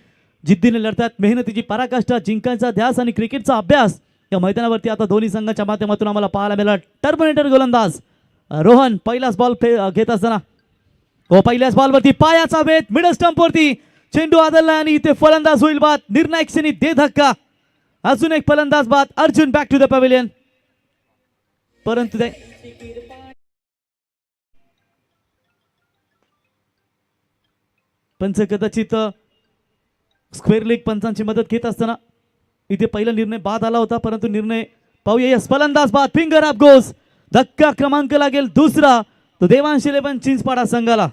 जिद्दीने लढतात. मेहनतीची पराकाष्ठा, जिंकायचा ध्यास आणि क्रिकेटचा अभ्यास या मैदानावरती आता दोन्ही संघाच्या माध्यमातून आम्हाला पाहायला मिळाला. टर्मिनेटर गोलंदाज रोहन पहिलाच बॉल घेत असताना पहिल्याच बॉलवरती पायाचा वेध. मिडल स्टंपवरती चेंडू आदळला आणि इथे फलंदाज होईल बाद. निर्णायक क्षणी दे धक्का. अजून एक फलंदाज बाद. Arjun back to the pavilion. परंतु पंच कदाचित स्क्वेअर लेग पंचांची मदत घेत असताना इथे पहिला निर्णय बाद आला होता, परंतु निर्णय पाहूया. यस फलंदाज बाद. फिंगर अप गोस. धक्का क्रमांक लागेल दुसरा तो देवांश 11 चिंचपाडा संघाला.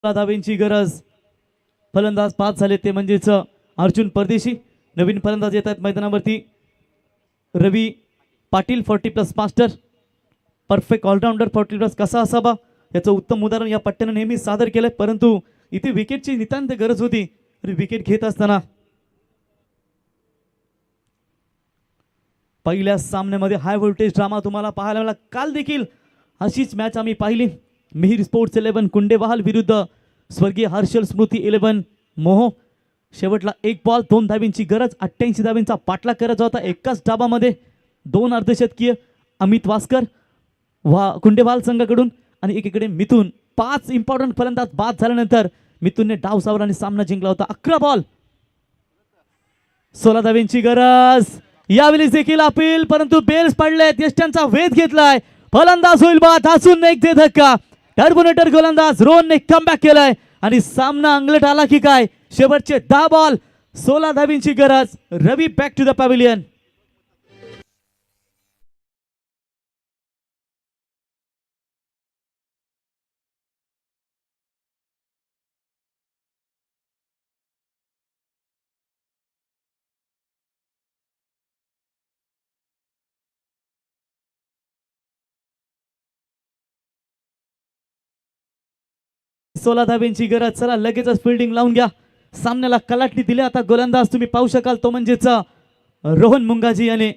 धावेंची गरज. फलंदाज 5 झाले ते म्हणजेच अर्जुन परदेशी. नवीन फलंदाज येत आहेत मैदानावरती. Ravi Patil 40+ master. Perfect allrounder 40 plus कसा असावा याचं उत्तम उदाहरण या पट्ट्यानं नेहमी सादर केलंय. परंतु इथे विकेटची नितांत गरज होती आणि विकेट घेत असताना पहिल्या सामन्यामध्ये हाय व्होल्टेज ड्रामा तुम्हाला पाहायला मिळाला. काल देखील अशीच मॅच आम्ही पाहिली. मिहिर स्पोर्ट्स 11 कुंडेबहाल विरुद्ध स्वर्गीय हर्षल स्मृती 11 मोहो. शेवटला 1 बॉल 2 धाबींची गरज, 88 धाबींचा पाठलाग करायचा होता. एकाच डाबामध्ये 2 अर्धशतकीय अमित वास्कर कुंडेबहाल संघाकडून आणि एकीकडे मिथुन. 5 इम्पॉर्टंट फलंदाज बाद झाल्यानंतर मिथुनने डाव सावरला आणि सामना जिंकला होता. 11 बॉल 16 धाबींची गरज. यावेळी देखील अपील, परंतु बेल्स पडलेत. यष्ट्यांचा वेध घेतलाय. फलंदाज होईल बाद, हसून एक दे धक्का. टर्बोनेटर गोलंदाज रोहनने कमबॅक केलाय आणि सामना अंगलट आला की काय. शेवटचे 10 बॉल 16 धाबींची गरज. रवी बॅक टू द पॅव्हिलियन. सोळा धाब्यांची गरज. चला लगेचच फिल्डिंग लावून घ्या. सामन्याला कलाटणी दिली. आता गोलंदाज तुम्ही पाहू शकाल तो म्हणजेच रोहन मुंगाजी याने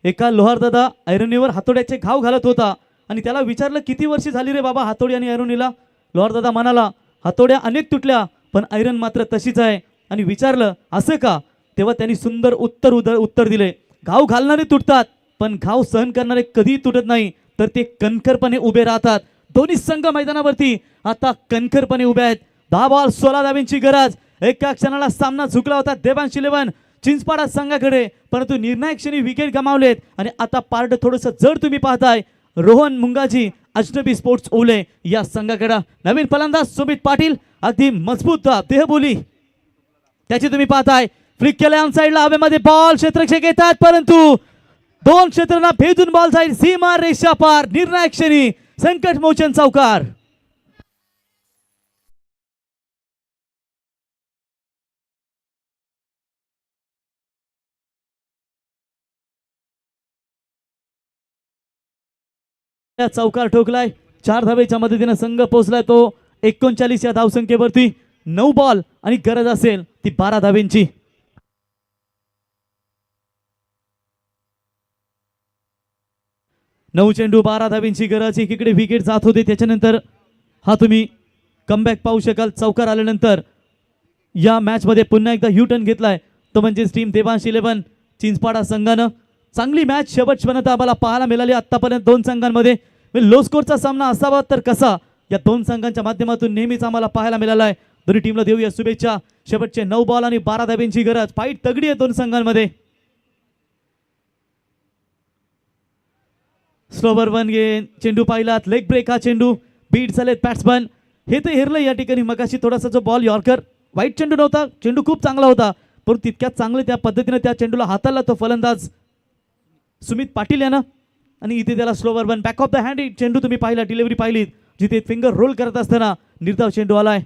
एका लोहारदादा ऐरोनीवर हातोड्याचे घाव घालत होता आणि त्याला विचारलं किती वर्षी झाली रे बाबा हातोडी आणि ऐरोनीला. लोहारदादा म्हणाला हातोड्या अनेक तुटल्या पण ऐरन मात्र तशीच आहे. आणि विचारलं असं का, तेव्हा त्यांनी सुंदर उत्तर दिले. घाव घालणारे तुटतात पण घाव सहन करणारे कधीही तुटत नाही, तर ते कणखरपणे उभे राहतात. दोन्ही संघ मैदानावरती आता कणखरपणे उभे आहेत. 10 बॉल 16 धाब्यांची गरज. एका क्षणाला सामना झुकला होता देवांश 11 चिंचपाडा संघाकडे, परंतु निर्णायक क्षणी विकेट गमावलेत आणि आता पारड थोडंसं जड तुम्ही पाहताय. रोहन मुंगाजी अजनबी स्पोर्ट्स ओले या संघाकडे. नवीन फलंदाज सुमित पाटील अगदी मजबूत देहबोली त्याची तुम्ही पाहताय. फ्लिक केलाय ऑन साइडला. हवेमध्ये बॉल क्षेत्ररक्षक येतात परंतु 2 क्षेत्रांना भेदून बॉल जाईल सीमा रेषा पार. निर्णायक क्षणी संकट मोचन चौकार. चौकार ठोकलाय. 4 धावेच्या मदतीने संघ पोहोचलाय तो 39 या धावसंख्येवरती. 9 बॉल आणि गरज असेल ती 12 धावेंची. नऊ चेंडू 12 धावेंची गरज. एकीकडे विकेट जात होते त्याच्यानंतर हा तुम्ही कमबॅक पाहू शकाल. चौकार आल्यानंतर या मॅच मध्ये पुन्हा एकदा यू टर्न घेतलाय तो म्हणजे टीम देवांश 11 चिंचपाडा संघानं. चांगली मॅच शेवटपर्यंत आम्हाला पाहायला मिळाली. आतापर्यंत 2 संघांमध्ये लो स्कोरचा सामना असावा तर कसा, या 2 संघांच्या माध्यमातून नेहमीच आम्हाला पाहायला मिळाला आहे. दोन्ही टीमला देऊया शुभेच्छा. शेवटचे 9 बॉल आणि 12 धाब्यांची गरज. फाईट तगडी आहे 2 संघांमध्ये. स्लोवर 1 चेंडू पाहिलात. लेग ब्रेक हा चेंडू. बीट झालेत बॅट्समन. हे तर हेरलं या ठिकाणी. मगाशी थोडासा जो बॉल यॉर्कर वाईट चेंडू नव्हता, चेंडू खूप चांगला होता पण तितक्यात चांगले त्या पद्धतीने त्या चेंडूला हाताळला तो फलंदाज सुमित पाटील यानं. आणि इथे त्याला slower 1 back of the hand चेंडू तुम्ही पाहिला. डिलिव्हरी पाहिलीत जिथे फिंगर रोल करत असताना निर्धाव चेंडू आलाय.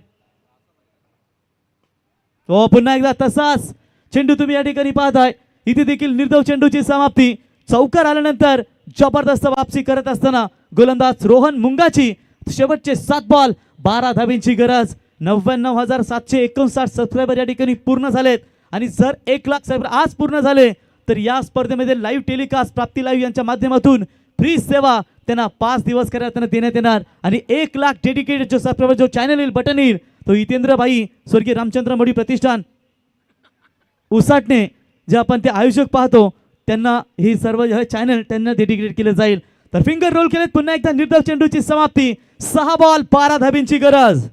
पुन्हा एकदा तसाच चेंडू तुम्ही या ठिकाणी पाहताय. इथे देखील निर्धाव चेंडूची समाप्ती. चौकार आल्यानंतर जबरदस्त वापसी करत असताना गोलंदाज रोहन मुंगाची. शेवटचे 7 बॉल 12 धाब्यांची गरज. 99,759 सबस्क्रायबर या ठिकाणी पूर्ण झालेत आणि जर 1 लाख सबस्क्रायबर आज पूर्ण झाले तर या स्पर्धेमध्ये लाईव्ह टेलिकास्ट प्राप्ती लाईव्ह यांच्या माध्यमातून फ्री सेवा त्यांना 5 दिवस करताना देण्यात येणार. आणि 1 लाख डेडिकेटेड जो सबस्क्रायबर जो चॅनल येईल बटन येईल तो हितेंद्रभाई स्वर्गीय रामचंद्र मोडी प्रतिष्ठान उसाटणे जे आपण ते आयोजक पाहतो त्यांना हे सर्व चॅनल त्यांना डेडिकेट केलं जाईल. तर फिंगर रोल केलेत. पुन्हा एकदा निर्धाव चेंडूची समाप्ती. 6 बॉल 12 धाब्यांची गरज.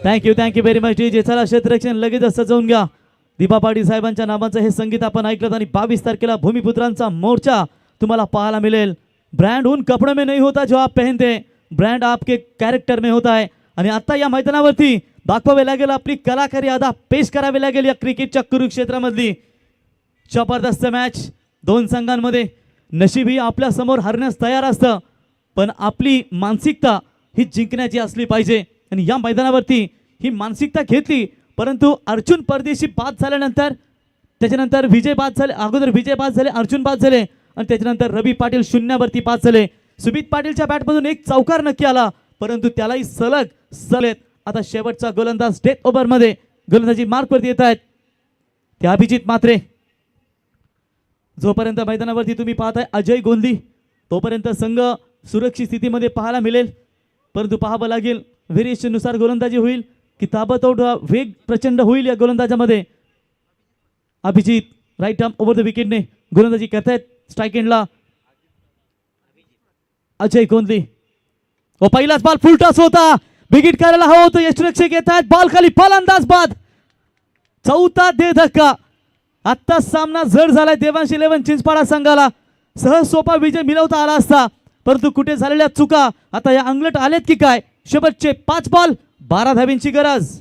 Thank you very much DJ. चला क्षेत्ररक्षण लगेच सजवून घ्या. दीपा पाटील साहेबांच्या नावाचं हे संगीत आपण ऐकलं आणि 22 तारखेला भूमिपुत्रांचा मोर्चा तुम्हाला पाहायला मिळेल. ब्रँड उन कपड़ों में नहीं होता जो आप पहनते, ब्रँड आपके कैरेक्टर में होता है. आणि आता या मैदानावरती दाखवावे लागेल आपली कलाकारी अदा पेश करावी लागेल या क्रिकेटच्या कुरुक्षेत्रामधली जबरदस्त मॅच दोन संघांमध्ये. नशीबही आपल्या समोर हरण्यास तयार असतं, पण आपली मानसिकता ही जिंकण्याची असली पाहिजे आणि या मैदानावरती ही मानसिकता घेतली. परंतु अर्जुन परदेशी बाद झाल्यानंतर त्याच्यानंतर विजय बाद झाले, अगोदर विजय बाद झाले, अर्जुन बाद झाले आणि त्याच्यानंतर रवी पाटील शून्यावरती बाद झाले. सुमित पाटीलच्या बॅटमधून एक चौकार नक्की आला, परंतु त्यालाही सलग सलेत. आता शेवटचा गोलंदाज डेथ ओव्हरमध्ये गोलंदाजी मार्कवरती येत आहेत ते अभिजित म्हात्रे. जोपर्यंत मैदानावरती तुम्ही पाहताय अजय गोंदी, तोपर्यंत संघ सुरक्षित स्थितीमध्ये पाहायला मिळेल. परंतु पाहावं लागेल व्हेरिएशननुसार गोलंदाजी होईल की ताबडतोब वेग प्रचंड होईल या गोलंदाजामध्ये. Abhijit right arm over the विकेटने गोलंदाजी करतायत. स्ट्राईक एंडला अजय गोंदी. व पहिलाच बॉल फुल टॉस होता, विकेट करायला हवं होतं. यष्टीरक्षक येत आहेत, बॉल खाली, फलंदाज बाद. चौथा दे धक्का. आत्ता सामना जड झालाय देवांश 11 चिंचपाडा संघाला. सहज सोपा विजय मिळवता आला असता, परंतु कुठे झालेल्या चुका आता या अंगलट आलेत की काय. शेवटचे 5 बॉल 12 धाब्यांची गरज.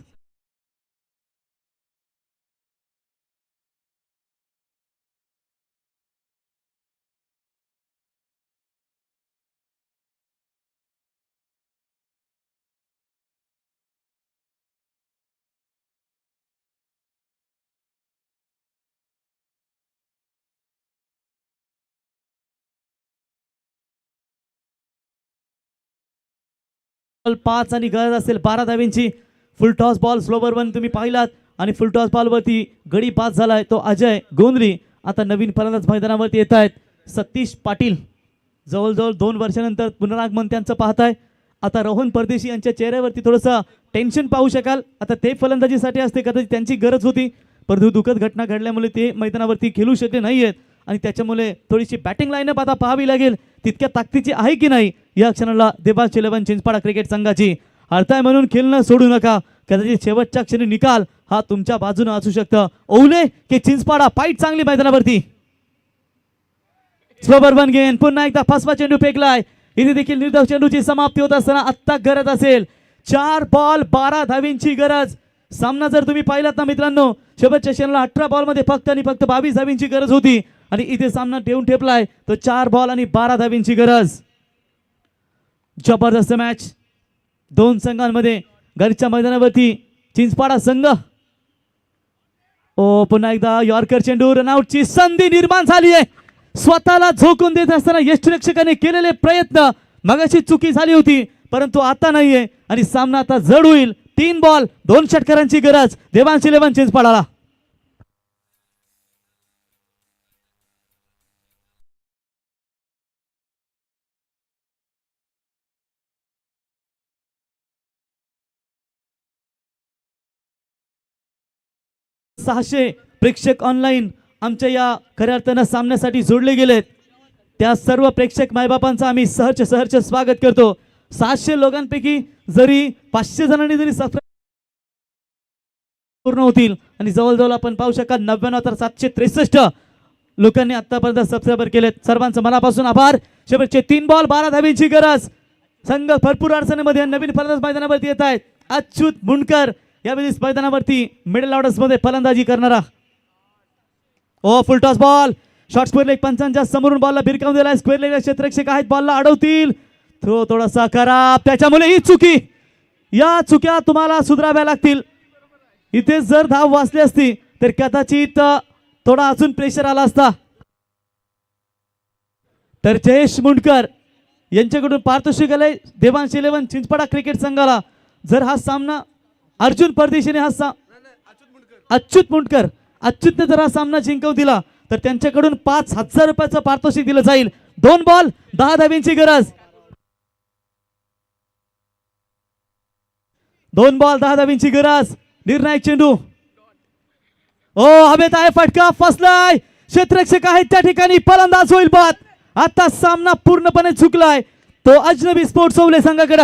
बॉल 5 आणि गरज असेल 12 धाब्यांची. Full toss ball slower one तुम्ही पाहिलात आणि फुल टॉस बॉलवरती गडी पास झालाय तो अजय गोंधळी. आता नवीन फलंदाज मैदानावरती येत आहेत सतीश पाटील. जवळजवळ 2 वर्षानंतर पुनरागमन त्यांचं पाहताय. आता रोहन परदेशी यांच्या चेहऱ्यावरती थोडंसं टेन्शन पाहू शकाल. आता ते फलंदाजीसाठी असते, कदाचित त्यांची गरज होती, परंतु दुःखद घटना घडल्यामुळे ते मैदानावरती खेळू शकले नाहीयेत आणि त्याच्यामुळे थोडीशी बॅटिंग लाईनअप आता पाहावी लागेल तितक्या ताकदीची आहे की नाही या क्षणाला देवांश 11 चिंचपाडा क्रिकेट संघाची. हरताय म्हणून खेळणं सोडू नका, कदाचित शेवटच्या क्षणी निकाल हा तुमच्या बाजूने असू शकतं. ओवले की चिंचपाडा, फाईट चांगली मैदानावरती. स्लोवर वन गेन, पुन्हा एकदा फसवा चेंडू फेकलाय. इथे देखील निर्धाव चेंडूची समाप्ती होत असताना आत्ता गरज असेल 4 बॉल 12 धावींची गरज. सामना जर तुम्ही पाहिलात ना मित्रांनो, शेवटच्या क्षणाला 18 बॉलमध्ये फक्त आणि फक्त 22 धावींची गरज होती आणि इथे सामना ठेवून ठेपलाय तो 4 बॉल आणि 12 धावींची गरज. जबरदस्त मॅच दोन संघांमध्ये घरच्या मैदानावरती. चिंचपाडा संघ ओ पुन्हा एकदा यॉर्कर चेंडू, रनआउटची संधी निर्माण झाली आहे. स्वतःला झोकून देत असताना यष्टीरक्षकाने केलेले प्रयत्न, मगाशी चुकी झाली होती परंतु आता नाहीये आणि सामना आता जड होईल. 3 बॉल 2 षटकारांची गरज देवांश 11 चिंचपाडाला. सहाशे प्रेक्षक ऑनलाईन आमच्या या खऱ्या अर्थानं सामन्यासाठी जोडले गेलेत. त्या सर्व प्रेक्षक मायबापांचं आम्ही सहर्ष स्वागत करतो. 600 लोकांपैकी जरी 500 जणांनी जरी सबस्क्राईब पूर्ण होतील आणि जवळजवळ आपण पाहू शकाल 99,763 लोकांनी आतापर्यंत सबस्क्राईबर केलेत. सर्वांचं मनापासून आभार. शेवटचे 3 बॉल 12 धावींची गरज. संघ भरपूर अडचणीमध्ये नवीन फलंदाज मैदानावरती येत आहेत. अच्युत मुंडकर यावेळी मैदानावरती मिडल ऑर्डर्स मध्ये फलंदाजी करणारा. ओ full toss ball, short square leg पंचांच्या समोरून बॉलला भिरकावून दिलाय. स्क्वेअर लेग क्षेत्ररक्षक आहेत, बॉलला अडवतील. थ्रो थोडासा खराब, त्याच्यामुळे ही चुकी, या चुक्या तुम्हाला सुधाराव्या लागतील. इथे जर धाव वाचली असती तर कदाचित थोडा अजून प्रेशर आला असता. तर जयेश मुंडकर यांच्याकडून पारितोषिक आलंय देवांश 11 चिंचपाडा क्रिकेट संघाला. जर हा सामना अर्जुन परदेशीने अच्युत मुंडकर अच्युतने जर हा सामना जिंकवून दिला तर त्यांच्याकडून 5,000 रुपयाचं पारितोषिक दिलं जाईल. 2 बॉल 10 धावींची गरज. 2 बॉल 10 धावींची गरज. निर्णायक चेंडू, ओ हवेत आहे, फटका फसलाय. क्षेत्ररक्षक आहेत त्या ठिकाणी, फलंदाज होईल बाद. आता सामना पूर्णपणे चुकलाय तो अजनबी स्पोर्ट्स ओवले संघाकडे.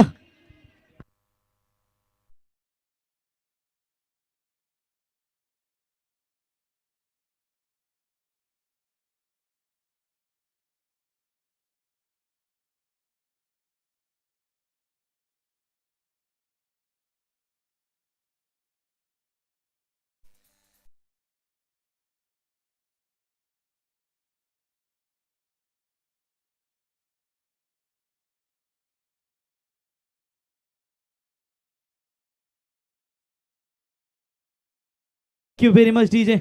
Thank you very much DJ.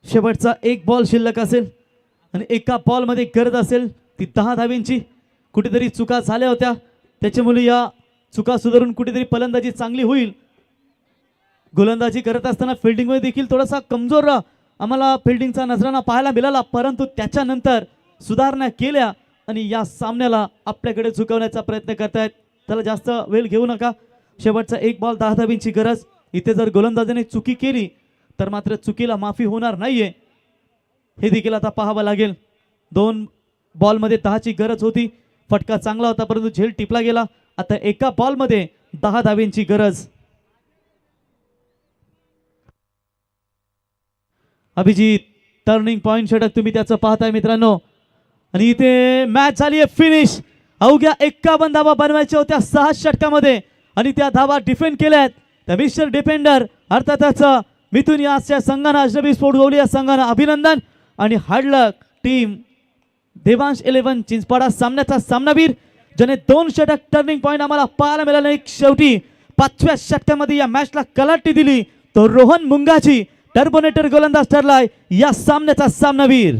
शेवटचा एक बॉल शिल्लक असेल आणि एका बॉलमध्ये गरज असेल ती 10 धावींची. कुठेतरी चुका झाल्या होत्या, त्याच्यामुळे या चुका सुधारून कुठेतरी फलंदाजी चांगली होईल. गोलंदाजी करत असताना फिल्डिंगमध्ये देखील थोडासा कमजोर आम्हाला फिल्डिंगचा नजराणा पाहायला मिळाला, परंतु त्याच्यानंतर सुधारणा केल्या आणि या सामन्याला आपल्याकडे झुकवण्याचा प्रयत्न करतायत. त्याला जास्त वेळ घेऊ नका. शेवटचा एक बॉल 10 धावींची गरज. इथे जर गोलंदाजाने चुकी केली तर मात्र चुकीला माफी होणार नाहीये, हे देखील आता पाहावं लागेल. 2 बॉलमध्ये 10ची गरज होती. फटका चांगला होता परंतु झेल टिपला गेला. आता एका बॉलमध्ये 10 धावींची गरज. अभिजित टर्निंग पॉइंट षटक तुम्ही त्याचं पाहताय मित्रांनो. आणि इथे मॅच झाली आहे फिनिश. अवघ्या 51 धावा बनवायच्या होत्या 6 षटकामध्ये आणि त्या धावा डिफेंड केल्यात. त्या मिस्टर डिफेंडर अर्थातच मिथुन यासच्या संघानं, अजनबी स्पोर्ट्स गोवली या संघानं अभिनंदन. आणि हार्डलक टीम देवांश 11 चिंचपाडा सामन्याचा सामनावीर, ज्याने 2 षटक टर्निंग पॉइंट आम्हाला पाहायला मिळाले. शेवटी 5व्या षटकामध्ये या मॅचला कलाटणी दिली तो रोहन मुंगाची. टर्बोनेटर गोलंदाज ठरलाय या सामन्याचा सामनावीर.